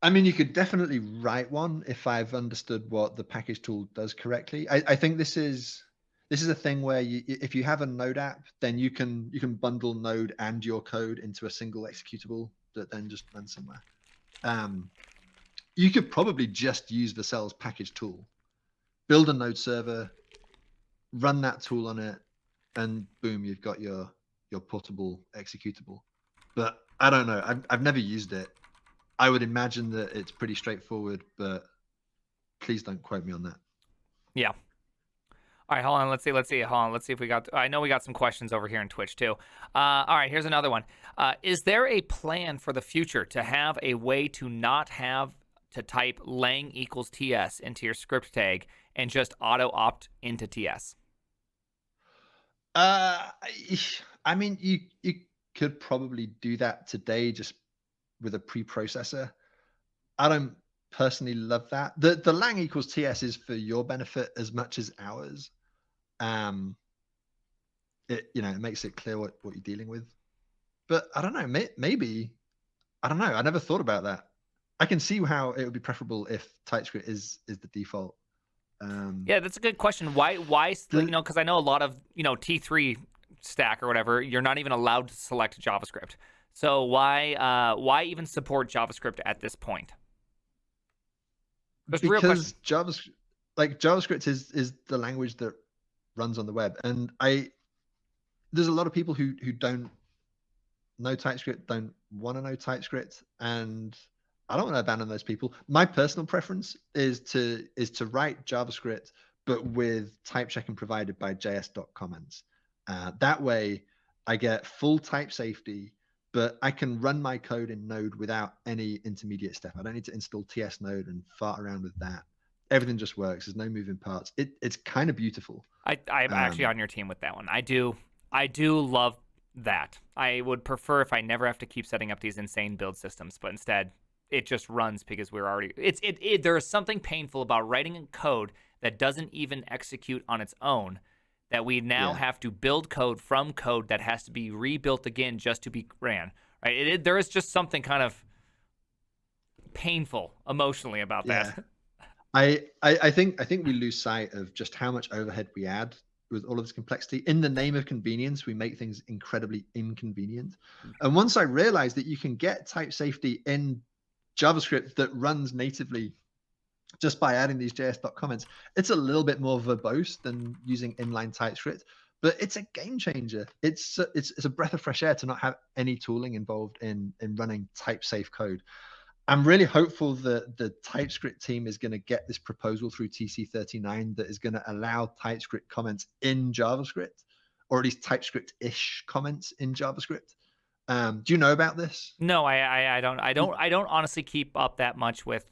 I mean, you could definitely write one if I've understood what the package tool does correctly. I think this is a thing where if you have a Node app, then you can bundle Node and your code into a single executable that then just runs somewhere. You could probably just use Vercel's package tool, build a Node server, run that tool on it, and boom, you've got your portable executable. But I don't know. I've never used it. I would imagine that it's pretty straightforward, but please don't quote me on that. Yeah. All right, hold on. Let's see. Hold on. Let's see if we got. I know we got some questions over here in Twitch too. All right, here's another one. Is there a plan for the future to have a way to not have to type lang equals TS into your script tag and just auto opt into TS? I mean, you could probably do that today just with a preprocessor. I don't personally love that. The lang equals TS is for your benefit as much as ours. It makes it clear what you're dealing with. But I don't know, maybe, I don't know. I never thought about that. I can see how it would be preferable if TypeScript is the default. Yeah, that's a good question. Why, The, because I know a lot of, T3 stack or whatever, you're not even allowed to select JavaScript. So why even support JavaScript at this point? Just a real question. because JavaScript is the language that runs on the web, and there's a lot of people who don't know TypeScript, don't want to know TypeScript, and I don't want to abandon those people. My personal preference is to write JavaScript, but with type checking provided by JS.comments. That way, I get full type safety, but I can run my code in Node without any intermediate step. I don't need to install TS Node and fart around with that. Everything just works. There's no moving parts. It's kind of beautiful. I'm actually on your team with that one. I do love that. I would prefer if I never have to keep setting up these insane build systems, but instead it just runs because we're already. There is something painful about writing a code that doesn't even execute on its own. That we now have to build code from code that has to be rebuilt again just to be ran. Right? There is just something kind of painful emotionally about that. I think we lose sight of just how much overhead we add with all of this complexity. In the name of convenience, we make things incredibly inconvenient. And once I realized that you can get type safety in JavaScript that runs natively just by adding these JS.comments, it's a little bit more verbose than using inline TypeScript, but it's a game changer. It's a breath of fresh air to not have any tooling involved in running type safe code. I'm really hopeful that the TypeScript team is going to get this proposal through TC39 that is going to allow TypeScript comments in JavaScript, or at least TypeScript-ish comments in JavaScript. Do you know about this? No, I don't honestly keep up that much with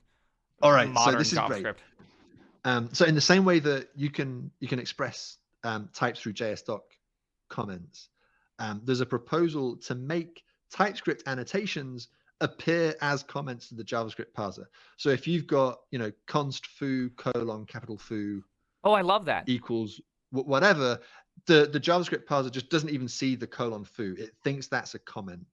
All right, so modern this is great. JavaScript. So in the same way that you can express types through JS.doc comments, there's a proposal to make TypeScript annotations appear as comments to the JavaScript parser. So if you've got, const foo : capital foo. Oh, I love that. Equals whatever, the JavaScript parser just doesn't even see the : foo. It thinks that's a comment.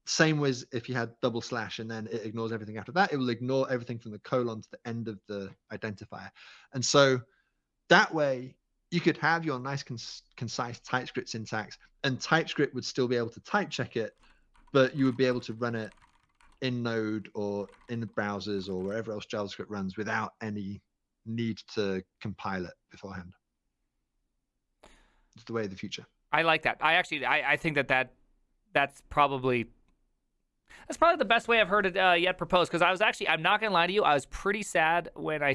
Same as if you had double slash and then it ignores everything after that. It will ignore everything from the colon to the end of the identifier. And so that way you could have your nice concise TypeScript syntax, and TypeScript would still be able to type check it, but you would be able to run it in Node or in the browsers or wherever else JavaScript runs without any need to compile it beforehand. It's the way of the future. I like that. I think that's probably the best way I've heard it yet proposed, because I'm not gonna lie to you, I was pretty sad when I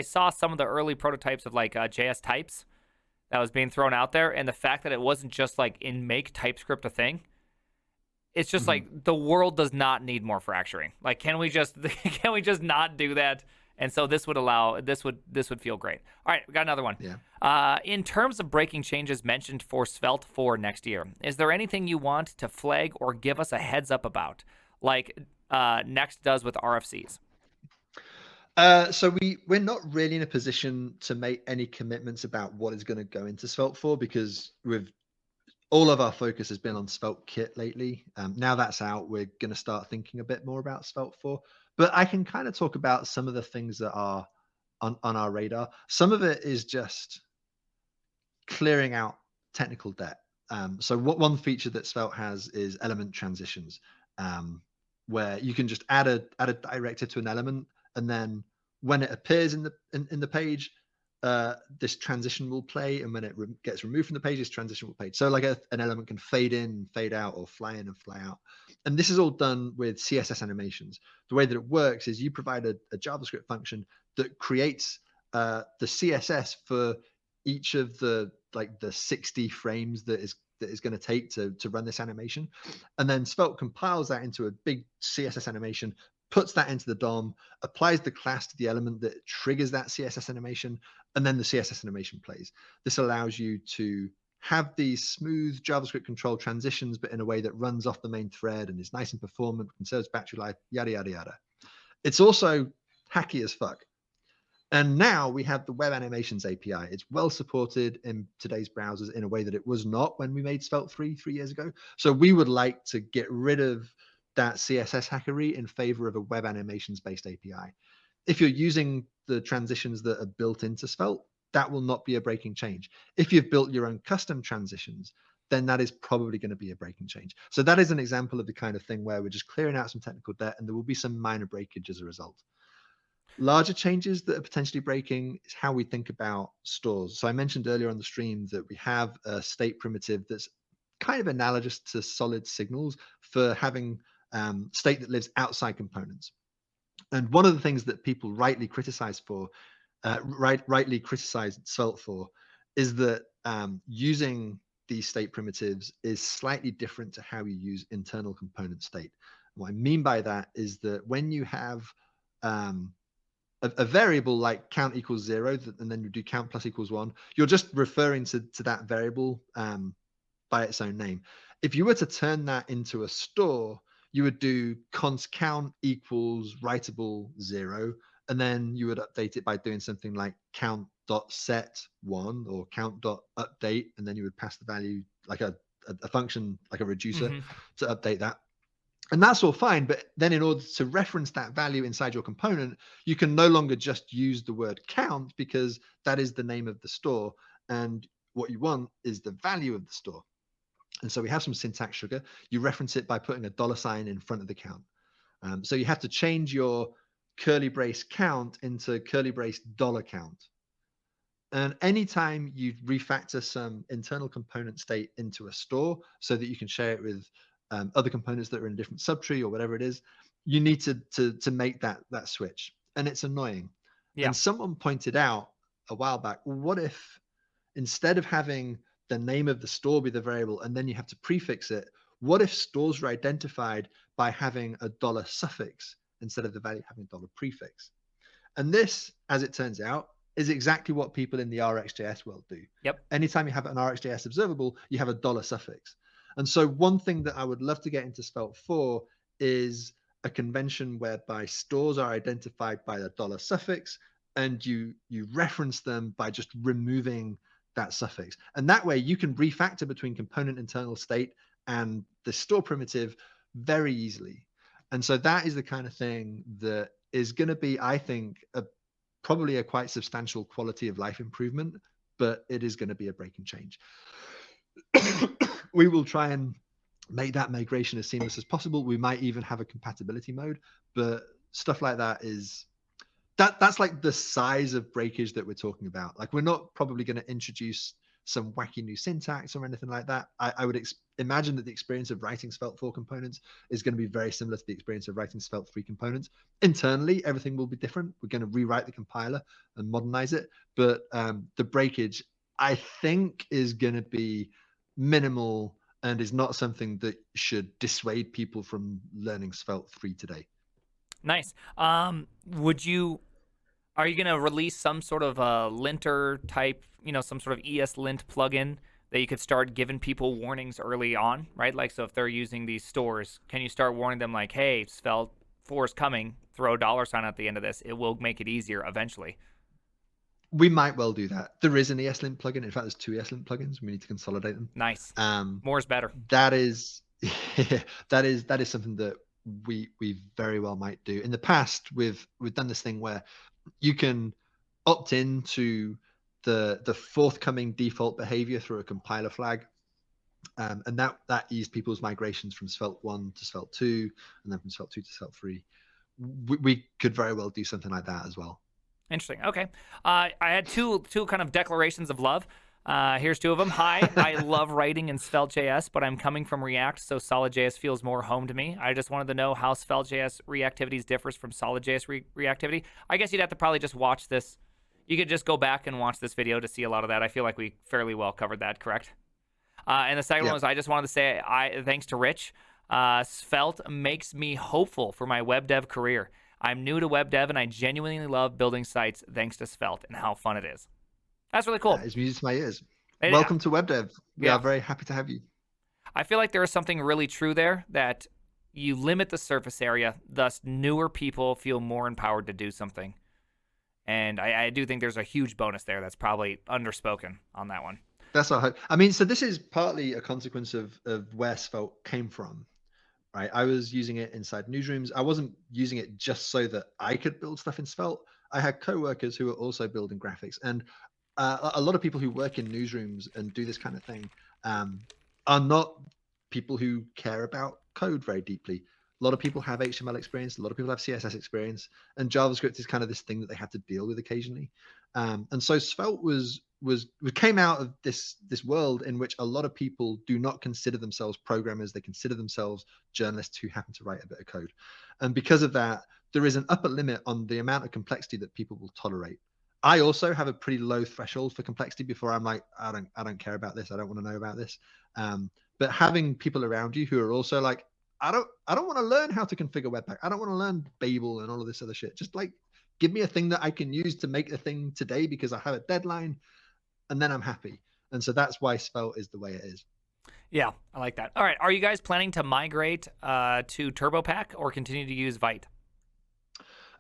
saw some of the early prototypes of like JS types that was being thrown out there, and the fact that it wasn't just like in make TypeScript a thing. It's just like the world does not need more fracturing. Like, can we just not do that? And so this would feel great. All right, we got another one. Yeah. In terms of breaking changes mentioned for Svelte 4 next year, is there anything you want to flag or give us a heads up about, like Next does with RFCs? So we're not really in a position to make any commitments about what is going to go into Svelte 4, because all of our focus has been on SvelteKit lately. Now that's out, we're going to start thinking a bit more about Svelte 4. But I can kind of talk about some of the things that are on our radar. Some of it is just clearing out technical debt. So one feature that Svelte has is element transitions, where you can just add a directive to an element, and then when it appears in the page, this transition will play, and when it gets removed from the page, this transition will play. So like an element can fade in, fade out, or fly in and fly out. And this is all done with CSS animations. The way that it works is you provide a JavaScript function that creates the CSS for each of the 60 frames that is going to take to run this animation. And then Svelte compiles that into a big CSS animation, puts that into the DOM, applies the class to the element that triggers that CSS animation, and then the CSS animation plays. This allows you to have these smooth JavaScript controlled transitions, but in a way that runs off the main thread and is nice and performant, conserves battery life, yada, yada, yada. It's also hacky as fuck. And now we have the Web Animations API. It's well supported in today's browsers in a way that it was not when we made Svelte 3 years ago. So we would like to get rid of that CSS hackery in favor of a Web Animations based API. if you're using the transitions that are built into Svelte, that will not be a breaking change. If you've built your own custom transitions, then that is probably going to be a breaking change. So that is an example of the kind of thing where we're just clearing out some technical debt and there will be some minor breakage as a result. Larger changes that are potentially breaking is how we think about stores. So I mentioned earlier on the stream that we have a state primitive that's kind of analogous to solid signals for having state that lives outside components. And one of the things that people rightly criticize Svelte for, is that using these state primitives is slightly different to how you use internal component state. What I mean by that is that when you have a variable like count equals 0, and then you do count plus equals 1, you're just referring to that variable by its own name. If you were to turn that into a store, you would do const count equals writable 0, and then you would update it by doing something like count.set1 or count.update, and then you would pass the value like a function, like a reducer, to update that. And that's all fine, but then in order to reference that value inside your component, you can no longer just use the word count, because that is the name of the store, and what you want is the value of the store. And so we have some syntax sugar. You reference it by putting a $sign in front of the count. So you have to change your curly brace count into curly brace $count. And anytime you refactor some internal component state into a store so that you can share it with other components that are in a different subtree or whatever it is, you need to make that switch. And it's annoying. Yeah. And someone pointed out a while back, what if instead of having the name of the store be the variable and then you have to prefix it, what if stores are identified by having a $, suffix instead of the value having a $, prefix? And this, as it turns out, is exactly what people in the RxJS world do. Yep. Anytime you have an RxJS observable, you have a $, suffix. And so one thing that I would love to get into Svelte for is a convention whereby stores are identified by the $, suffix, and you reference them by just removing that suffix. And that way you can refactor between component internal state and the store primitive very easily. And so that is the kind of thing that is going to be, I think, probably a quite substantial quality of life improvement, but it is going to be a breaking change. We will try and make that migration as seamless as possible. We might even have a compatibility mode, but stuff like that is that's like the size of breakage that we're talking about. Like, we're not probably going to introduce some wacky new syntax or anything like that. I would imagine that the experience of writing Svelte 4 components is going to be very similar to the experience of writing Svelte 3 components. Internally, everything will be different. We're going to rewrite the compiler and modernize it. But the breakage, I think, is going to be minimal and is not something that should dissuade people from learning Svelte 3 today. Nice. Are you going to release some sort of a linter type, some sort of ESLint plugin that you could start giving people warnings early on, right? Like, so if they're using these stores, can you start warning them like, hey, Svelte 4 is coming, throw a $sign at the end of this. It will make it easier eventually. We might well do that. There is an ESLint plugin. In fact, there's 2 ESLint plugins. We need to consolidate them. Nice. More is better. That is something that we very well might do. In the past, we've done this thing where you can opt into the forthcoming default behavior through a compiler flag, and that eased people's migrations from Svelte 1 to Svelte 2, and then from Svelte 2 to Svelte 3. We could very well do something like that as well. Interesting. Okay. I had two kind of declarations of love. Here's 2 of them. Hi, I love writing in SvelteJS, but I'm coming from React, so SolidJS feels more home to me. I just wanted to know how SvelteJS reactivities differs from SolidJS reactivity. I guess you'd have to probably just watch this. You could just go back and watch this video to see a lot of that. I feel like we fairly well covered that, correct? And the second one was, I just wanted to say, thanks to Rich, Svelte makes me hopeful for my web dev career. I'm new to web dev, and I genuinely love building sites thanks to Svelte and how fun it is. That's really cool. It's music to my ears. Welcome to web dev. We are very happy to have you. I feel like there is something really true there, that you limit the surface area, thus newer people feel more empowered to do something. And I do think there's a huge bonus there that's probably underspoken on that one. That's our hope. I mean, so this is partly a consequence of where Svelte came from. right? I was using it inside newsrooms. I wasn't using it just so that I could build stuff in Svelte. I had coworkers who were also building graphics, and a lot of people who work in newsrooms and do this kind of thing are not people who care about code very deeply. A lot of people have HTML experience, a lot of people have CSS experience, and JavaScript is kind of this thing that they have to deal with occasionally. And so Svelte came out of this world in which a lot of people do not consider themselves programmers. They consider themselves journalists who happen to write a bit of code. And because of that, there is an upper limit on the amount of complexity that people will tolerate. I also have a pretty low threshold for complexity before I'm like, I don't care about this. I don't want to know about this. But having people around you who are also like, I don't want to learn how to configure Webpack. I don't want to learn Babel and all of this other shit. Just like, give me a thing that I can use to make the thing today because I have a deadline, and then I'm happy. And so that's why Svelte is the way it is. Yeah, I like that. All right, are you guys planning to migrate to TurboPack or continue to use Vite?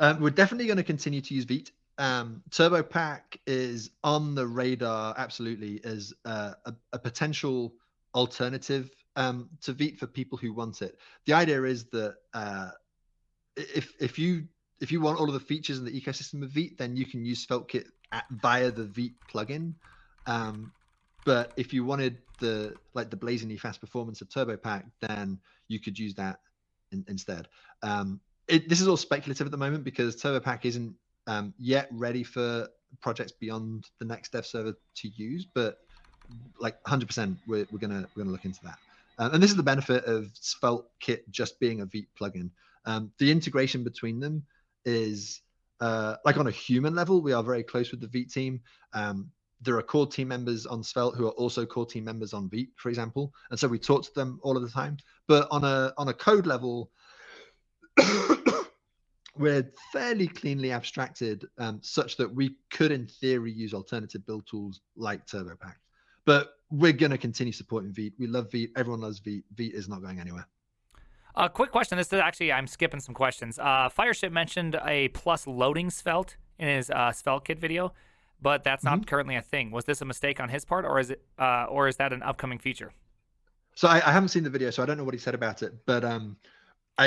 We're definitely going to continue to use Vite. TurboPack is on the radar, absolutely, as a potential alternative to Vite for people who want it. The idea is that if you want all of the features in the ecosystem of Vite, then you can use SvelteKit via the Vite plugin. But if you wanted the blazingly fast performance of TurboPack, then you could use that instead. This is all speculative at the moment because TurboPack isn't yet ready for projects beyond the next dev server to use, but like 100% we're gonna look into that. And this is the benefit of SvelteKit just being a Vite plugin. The integration between them is like on a human level, we are very close with the Vite team. There are core team members on Svelte who are also core team members on Vite, for example, and so we talk to them all of the time. But on a code level, we're fairly cleanly abstracted, such that we could, in theory, use alternative build tools like TurboPack. But we're going to continue supporting Vite. We love Vite. Everyone loves Vite. Vite is not going anywhere. Quick question. This is actually, I'm skipping some questions. Fireship mentioned a plus loading Svelte in his SvelteKit video, but that's not currently a thing. Was this a mistake on his part, or is that an upcoming feature? So I haven't seen the video, so I don't know what he said about it. But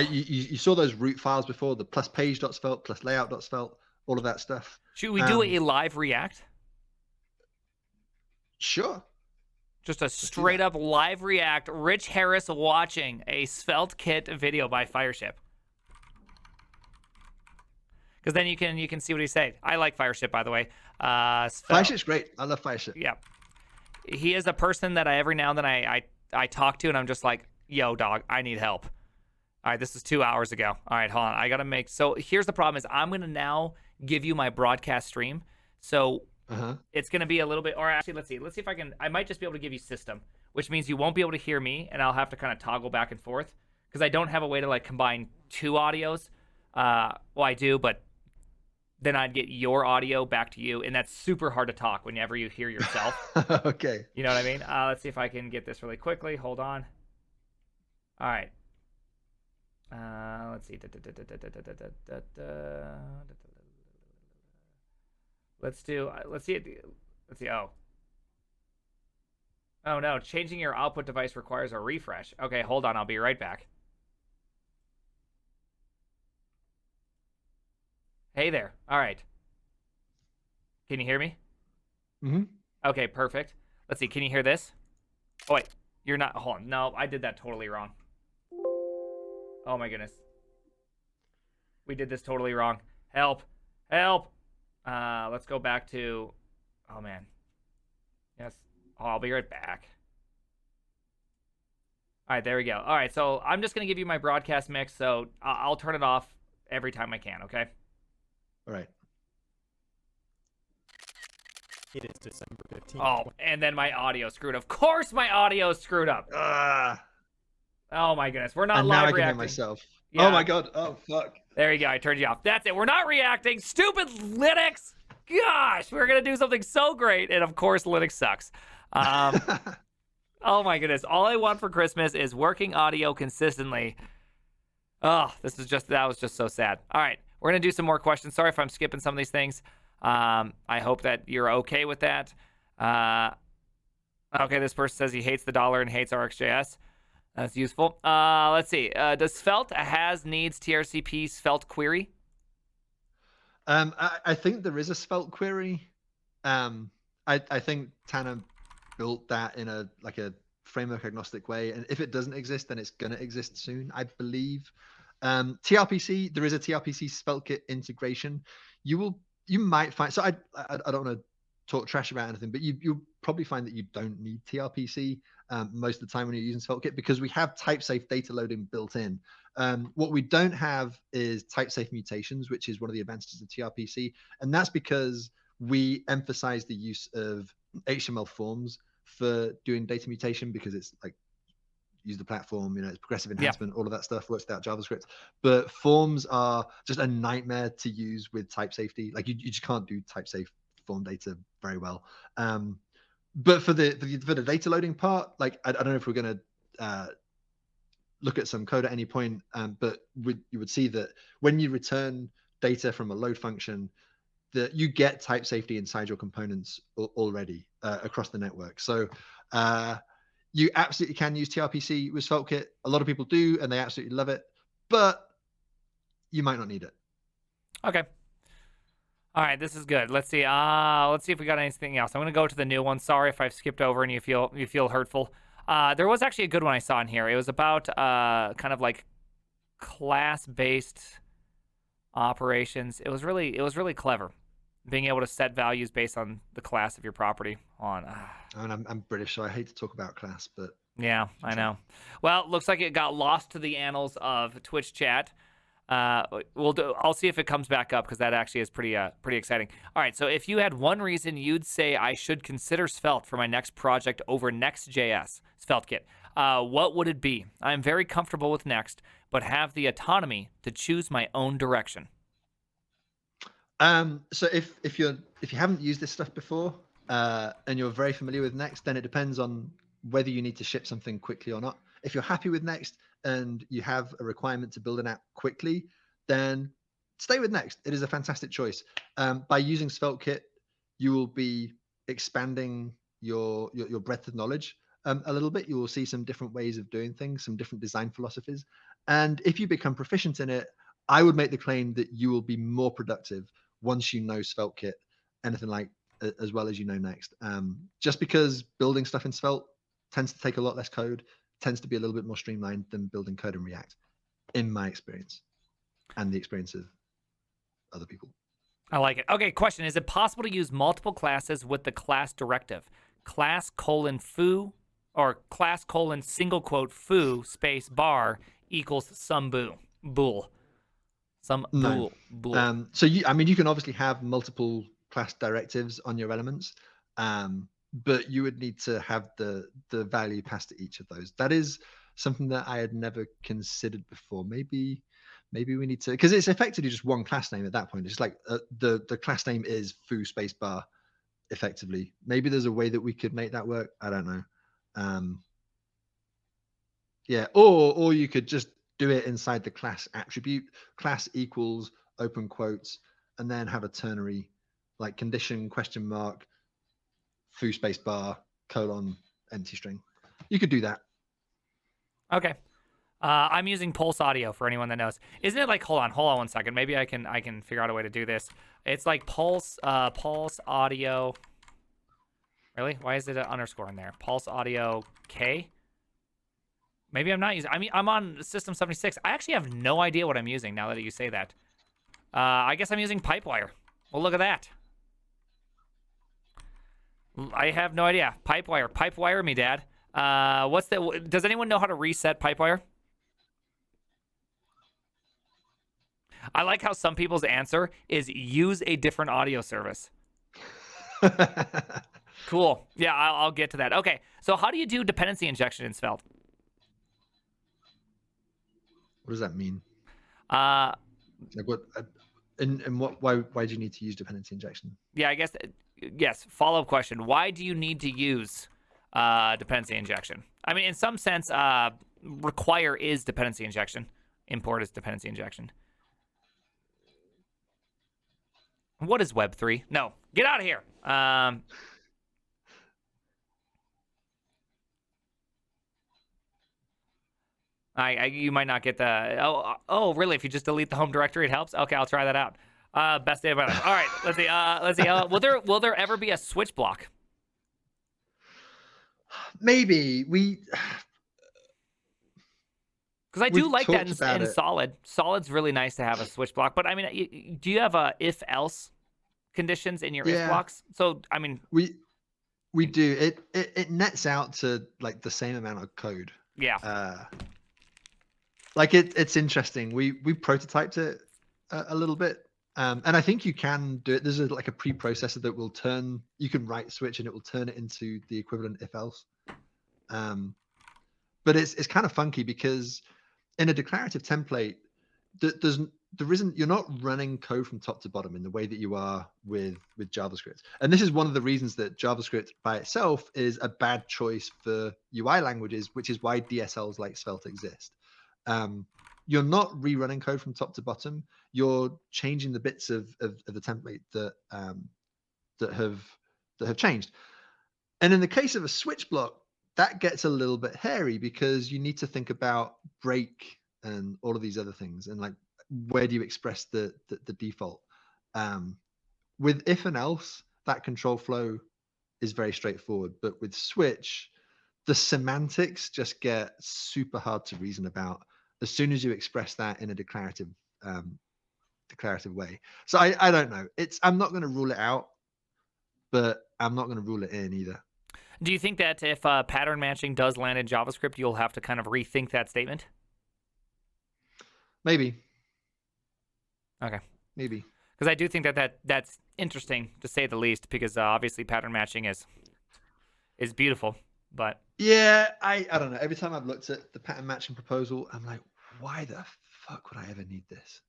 you saw those root files before, the plus page.svelte, plus layout.svelte, all of that stuff. Should we do a live React? Sure. Just a straight up live React. Rich Harris watching a SvelteKit video by Fireship. Because then you can see what he said. I like Fireship, by the way. Fireship's great. I love Fireship. Yeah. He is a person that every now and then I talk to, and I'm just like, yo, dog, I need help. All right, this is 2 hours ago. All right, hold on. I got to make... So here's the problem is I'm going to now give you my broadcast stream. So it's going to be a little bit... Or actually, let's see. Let's see if I can... I might just be able to give you system, which means you won't be able to hear me, and I'll have to kind of toggle back and forth because I don't have a way to like combine two audios. Well, I do, but then I'd get your audio back to you, and that's super hard to talk whenever you hear yourself. Okay. You know what I mean? Let's see if I can get this really quickly. Hold on. All right. Let's see. Let's see. Oh no, changing your output device requires a refresh. Okay, hold on. I'll be right back. Hey there. All right. Can you hear me? Okay, perfect. Let's see. Can you hear this? Oh, wait. You're not. Hold on. No, I did that totally wrong. Oh, my goodness. We did this totally wrong. Help. Help. Let's go back to... Oh, man. Yes. Oh, I'll be right back. All right, there we go. All right, so I'm just going to give you my broadcast mix, so I'll turn it off every time I can, okay? All right. It is December 15th. Oh, and then my audio screwed up. Of course my audio screwed up. Oh, my goodness. We're not and live now I can reacting. hear myself. Yeah. Oh, my God. Oh, fuck. There you go. I turned you off. That's it. We're not reacting. Stupid Linux. Gosh, we're going to do something so great. And, of course, Linux sucks. Oh, my goodness. All I want for Christmas is working audio consistently. Oh, that was just so sad. All right. We're going to do some more questions. Sorry if I'm skipping some of these things. I hope that you're okay with that. Okay, this person says he hates the dollar and hates RxJS. That's useful. Let's see. Does Svelte has needs TRCP Svelte query? I think there is a Svelte query. I think Tana built that in a framework agnostic way, and if it doesn't exist, then it's gonna exist soon, I believe. TRPC, there is a TRPC SvelteKit integration. You might find, so I don't want to talk trash about anything, but you'll probably find that you don't need TRPC most of the time when you're using SvelteKit, because we have type-safe data loading built in. What we don't have is type-safe mutations, which is one of the advantages of TRPC, and that's because we emphasize the use of HTML forms for doing data mutation, because it's like, use the platform, it's progressive enhancement, all of that stuff works without JavaScript. But forms are just a nightmare to use with type safety. Like you just can't do type safe form data very well. But for the data loading part, like I don't know if we're going to look at some code at any point, but you would see that when you return data from a load function, that you get type safety inside your components already across the network. So you absolutely can use TRPC with SvelteKit. A lot of people do, and they absolutely love it, but you might not need it. Okay. All right, this is good. Let's see. Let's see if we got anything else. I'm gonna go to the new one. Sorry if I've skipped over and you feel hurtful. There was actually a good one I saw in here. It was about kind of like class-based operations. It was really clever, being able to set values based on the class of your property. I'm British, so I hate to talk about class, but yeah, I know. Well, looks like it got lost to the annals of Twitch chat. I'll see if it comes back up, because that actually is pretty exciting. All right, so if you had one reason you'd say I should consider Svelte for my next project over Next.js, SvelteKit, what would it be? I'm very comfortable with Next, but have the autonomy to choose my own direction. So if you haven't used this stuff before and you're very familiar with Next, then it depends on whether you need to ship something quickly or not. If you're happy with Next and you have a requirement to build an app quickly, then stay with Next. It is a fantastic choice. By using SvelteKit, you will be expanding your breadth of knowledge a little bit. You will see some different ways of doing things, some different design philosophies. And if you become proficient in it, I would make the claim that you will be more productive once you know SvelteKit, anything like as well as you know Next. Just because building stuff in Svelte tends to take a lot less code, tends to be a little bit more streamlined than building code in React, in my experience, and the experience of other people. I like it. Okay, question. Is it possible to use multiple classes with the class directive? Class::foo or class::single quote foo space bar equals some bool. Some No. bool. So you can obviously have multiple class directives on your elements, but you would need to have the value passed to each of those. That is something that I had never considered before. Maybe we need to, because it's effectively just one class name at that point. It's like the class name is foo space bar, effectively. Maybe there's a way that we could make that work. I don't know. Yeah, or you could just do it inside the class attribute. Class equals open quotes, and then have a ternary like condition question mark foo space bar colon empty string. You could do that. Okay. I'm using Pulse Audio for anyone that knows. Isn't it like, hold on 1 second. Maybe I can figure out a way to do this. It's like Pulse Audio. Really? Why is it an underscore in there? Pulse Audio K? Maybe I'm not using, I'm on System 76. I actually have no idea what I'm using now that you say that. I guess I'm using Pipewire. Well, look at that. I have no idea. Pipewire. Pipewire me, Dad. Does anyone know how to reset Pipewire? I like how some people's answer is use a different audio service. Cool. Yeah, I'll get to that. Okay, so how do you do dependency injection in Svelte? What does that mean? Like what? And what? Why do you need to use dependency injection? Yeah, I guess. Yes. Follow-up question: why do you need to use dependency injection? I mean, in some sense, require is dependency injection. Import is dependency injection. What is Web3? No, get out of here. You might not get the oh really? If you just delete the home directory, it helps. Okay, I'll try that out. Best day of my life. All right, let's see. Let's see. Will there ever be a switch block? Maybe Because I do we've like that talked about in it. Solid. Solid's really nice to have a switch block. But I mean, do you have if else conditions in your if Yeah, blocks? So I mean, we do. It nets out to like the same amount of code. yeah. Like it's interesting. We prototyped it a little bit, and I think you can do it. There's like a preprocessor that will turn. You can write switch, and it will turn it into the equivalent if else. But it's kind of funky because in a declarative template, you're not running code from top to bottom in the way that you are with JavaScript. And this is one of the reasons that JavaScript by itself is a bad choice for UI languages, which is why DSLs like Svelte exist. You're not rerunning code from top to bottom. You're changing the bits of the template that have changed. And in the case of a switch block, that gets a little bit hairy because you need to think about break and all of these other things, and like where do you express the default. With if and else, that control flow is very straightforward, but with switch, the semantics just get super hard to reason about as soon as you express that in a declarative way. So I don't know. I'm not going to rule it out, but I'm not going to rule it in either. Do you think that if pattern matching does land in JavaScript, you'll have to kind of rethink that statement? Maybe. Okay. Maybe. Because I do think that's interesting to say the least. Because obviously pattern matching is beautiful, but yeah, I don't know. Every time I've looked at the pattern matching proposal, I'm like, why the fuck would I ever need this?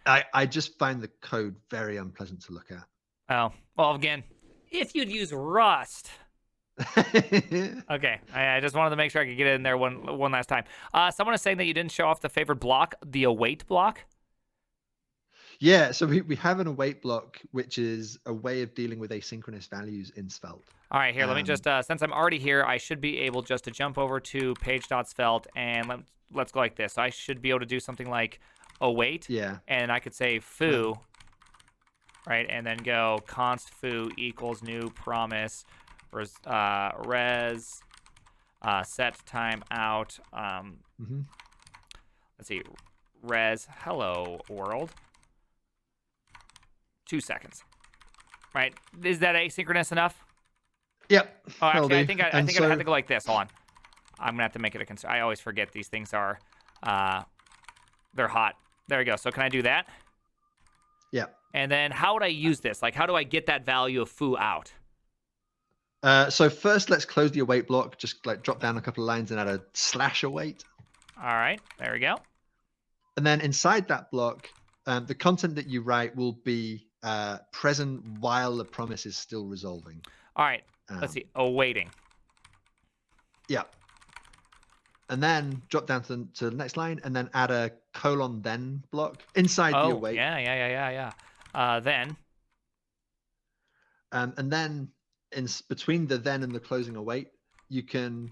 I just find the code very unpleasant to look at. Oh, well, again, if you'd use Rust. Okay, I just wanted to make sure I could get it in there one last time. Someone is saying that you didn't show off the favorite block, the await block. Yeah, so we have an await block, which is a way of dealing with asynchronous values in Svelte. All right, here, let me just, since I'm already here, I should be able just to jump over to page.svelte, and let's go like this. So I should be able to do something like await, yeah, and I could say foo, right, and then go const foo equals new promise, res set timeout, let's see, res hello world, 2 seconds, right? Is that asynchronous enough? Yep. Oh, actually, I think I have to go like this. Hold on, I'm gonna have to make it a concern. I always forget these things are, they're hot. There we go. So can I do that? Yeah. And then how would I use this? Like, how do I get that value of foo out? So first, let's close the await block. Just like drop down a couple of lines and add a /await. All right, there we go. And then inside that block, the content that you write will be present while the promise is still resolving. All right, let's see, awaiting. Yeah. And then drop down to the next line and then add a :then block inside the await. Yeah. Then. And then in between the then and the closing await, you can,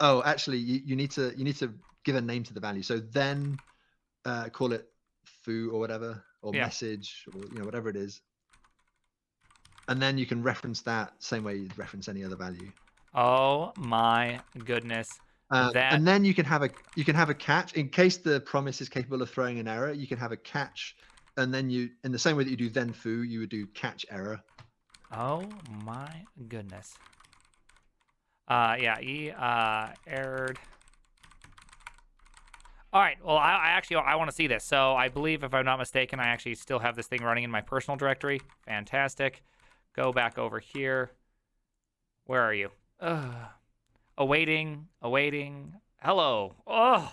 actually you need to give a name to the value. So then call it foo or whatever, or message, or whatever it is. And then you can reference that same way you'd reference any other value. Oh my goodness. And then you can have a catch in case the promise is capable of throwing an error. You can have a catch, and then in the same way that you do then foo, you would do catch error. Oh my goodness. Yeah, errored. All right, well, I want to see this. So I believe, if I'm not mistaken, I actually still have this thing running in my personal directory. Fantastic. Go back over here. Where are you? Awaiting. Hello. Oh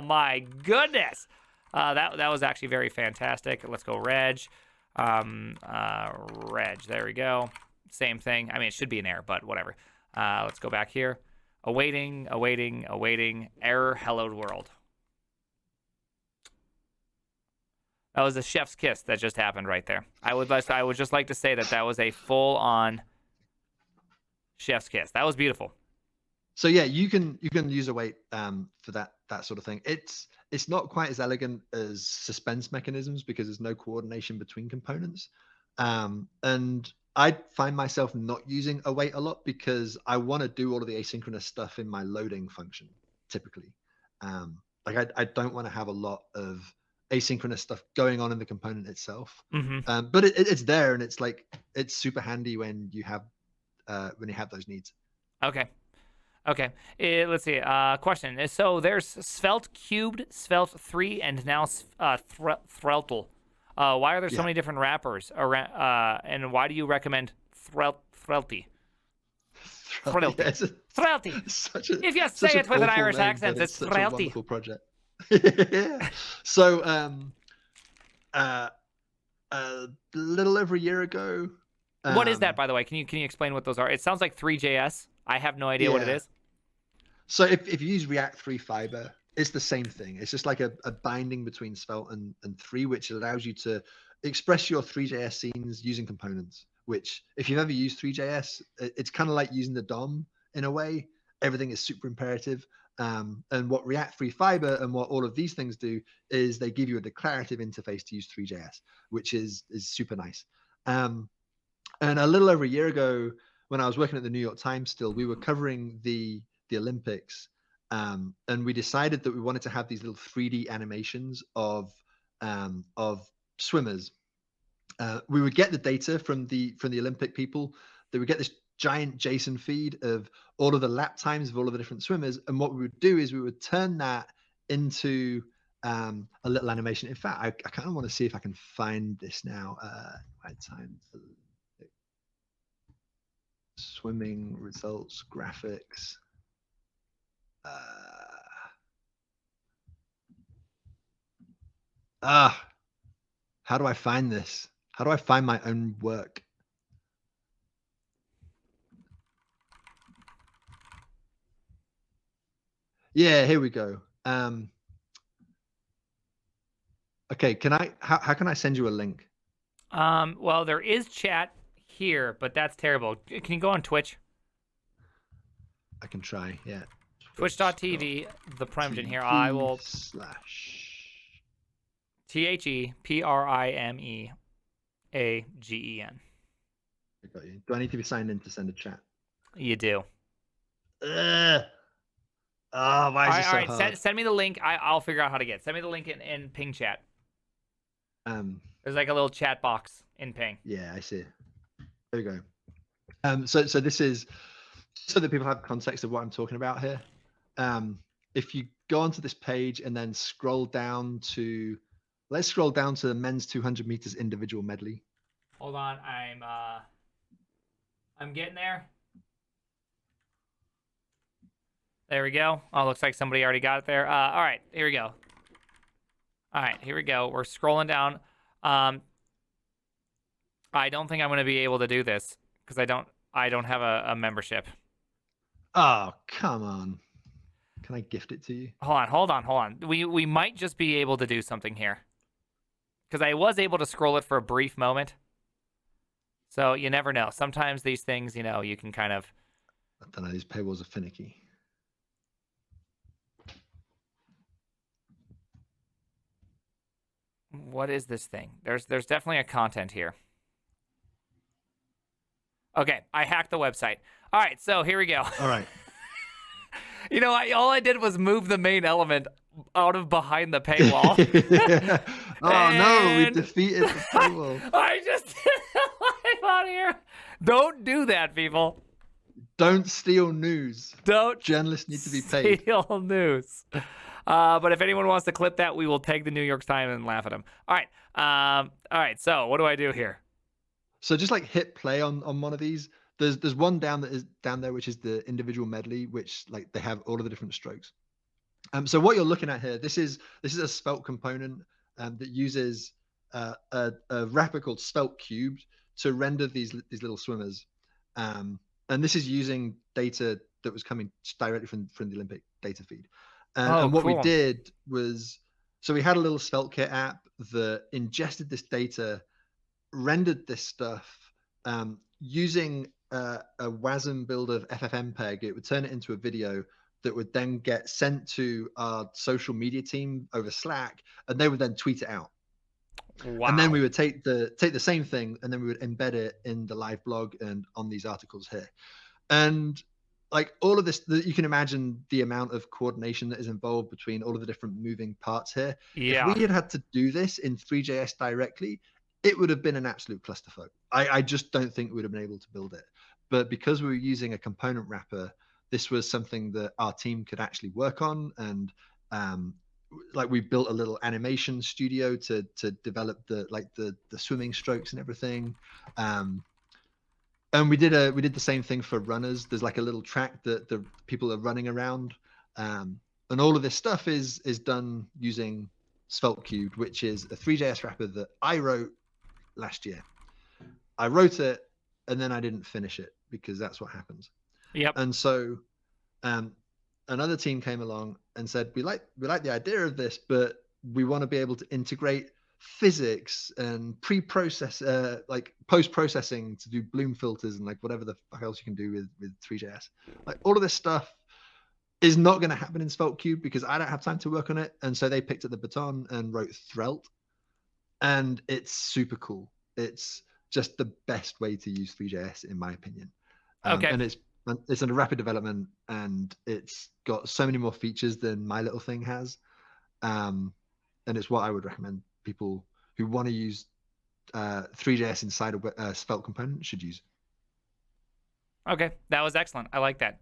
my goodness. That was actually very fantastic. Let's go reg. Reg. There we go. Same thing. I mean, it should be an error, but whatever. Let's go back here. Awaiting. Error. Hello world. That was a chef's kiss that just happened right there. I would just like to say that was a full-on chef's kiss. That was beautiful. So yeah, you can use a weight for that sort of thing. It's not quite as elegant as suspense mechanisms because there's no coordination between components. And I find myself not using a weight a lot because I want to do all of the asynchronous stuff in my loading function typically. Like I don't want to have a lot of asynchronous stuff going on in the component itself. But it's there, and it's like it's super handy when you have those needs. Okay. Okay. Let's see. Question. So there's Svelte Cubed, Svelte 3, and now Svelte. Why are there so many different wrappers around? And why do you recommend Svelte? Svelte. Yeah, Svelte. If you say it with an Irish accent, it's such Svelte. a wonderful project. Yeah. So a little over a year ago. What is that, by the way? Can you explain what those are? It sounds like 3JS. I have no idea what it is. So if you use React 3 Fiber, it's the same thing. It's just like a binding between Svelte and 3, which allows you to express your 3JS scenes using components, which if you've ever used 3JS, it's kind of like using the DOM in a way. Everything is super imperative. And what React 3 Fiber and what all of these things do is they give you a declarative interface to use 3JS, which is super nice. And a little over a year ago, when I was working at the New York Times still, we were covering the Olympics. And we decided that we wanted to have these little 3D animations of swimmers. We would get the data from the Olympic people. They would get this giant JSON feed of all of the lap times of all of the different swimmers. And what we would do is we would turn that into a little animation. In fact, I kind of want to see if I can find this now. Swimming results graphics. How do I find this? How do I find my own work? Yeah, here we go. Okay, how can I send you a link? Well, there is chat here, but that's terrible. Can you go on Twitch? I can try, yeah. Twitch.tv, ThePrimeagen here. I will / ThePrimeagen. I got you. Do I need to be signed in to send a chat? You do. Why is it so hard? Send me the link. I'll figure out how to get it. Send me the link in ping chat. There's like a little chat box in ping. Yeah, I see. There we go. So this is so that people have context of what I'm talking about here. If you go onto this page and then scroll down to, let's scroll down to the men's 200 meters individual medley. Hold on, I'm getting there. There we go. Oh, looks like somebody already got it there. All right, here we go. All right, here we go. We're scrolling down. I don't think I'm going to be able to do this because I don't have a membership. Oh, come on. Can I gift it to you? Hold on. We might just be able to do something here. Because I was able to scroll it for a brief moment. So you never know. Sometimes these things, you know, you can kind of... I don't know, these paywalls are finicky. What is this thing? There's definitely a content here. Okay, I hacked the website. All right, so here we go. All right. You know, all I did was move the main element out of behind the paywall. No, we defeated the paywall. I just did live out here. Don't do that, people. Don't steal news. Don't. Journalists need to be paid. Steal news. But if anyone wants to clip that, we will tag the New York Times and laugh at them. All right. All right. So what do I do here? So just like hit play on one of these. There's one down there, which is the individual medley, which like they have all of the different strokes. So what you're looking at here, this is a Svelte component that uses a wrapper called SvelteKit to render these little swimmers. And this is using data that was coming directly from the Olympic data feed. And what we did was, so we had a little SvelteKit app that ingested this data, rendered this stuff using a WASM build of FFmpeg, it would turn it into a video that would then get sent to our social media team over Slack, and they would then tweet it out. Wow. And then we would take the same thing, and then we would embed it in the live blog and on these articles here. And like all of this, you can imagine the amount of coordination that is involved between all of the different moving parts here. Yeah. If we had to do this in Three.js directly, it would have been an absolute clusterfuck. I just don't think we would have been able to build it. But because we were using a component wrapper, this was something that our team could actually work on. And like we built a little animation studio to develop the swimming strokes and everything. And we did the same thing for runners. There's like a little track that the people are running around, and all of this stuff is done using SvelteKit, which is a Three.js wrapper that I wrote last year. I wrote it and then I didn't finish it because that's what happens. Yep. And so another team came along and said, we like the idea of this, but we want to be able to integrate physics and pre-process, like post-processing to do bloom filters and like whatever the fuck else you can do with Three.js. Like all of this stuff is not going to happen in SvelteKit because I don't have time to work on it. And so they picked up the baton and wrote Svelte, and it's super cool. It's just the best way to use Three.js in my opinion. Okay. And it's in a rapid development, and it's got so many more features than my little thing has. And it's what I would recommend people who want to use Three.js inside a Svelte component should use. Okay, that was excellent. I like that.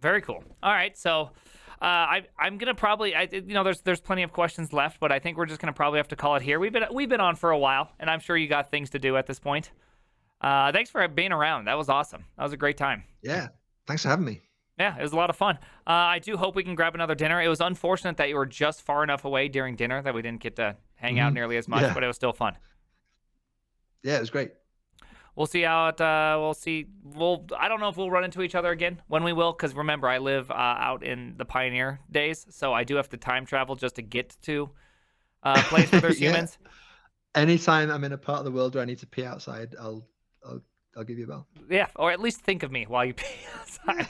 Very cool. All right, so I'm gonna probably, there's plenty of questions left, but I think we're just gonna probably have to call it here. We've been on for a while, and I'm sure you got things to do at this point. Thanks for being around. That was awesome. That was a great time. Yeah, thanks for having me. Yeah, it was a lot of fun. I do hope we can grab another dinner. It was unfortunate that you were just far enough away during dinner that we didn't get to hang out nearly as much, but it was still fun. Yeah, it was great. We'll see how it, we'll see. I don't know if we'll run into each other again, when we will, because remember, I live out in the Pioneer days, so I do have to time travel just to get to a place where there's humans. Anytime I'm in a part of the world where I need to pee outside, I'll give you a bell. Yeah, or at least think of me while you pee outside.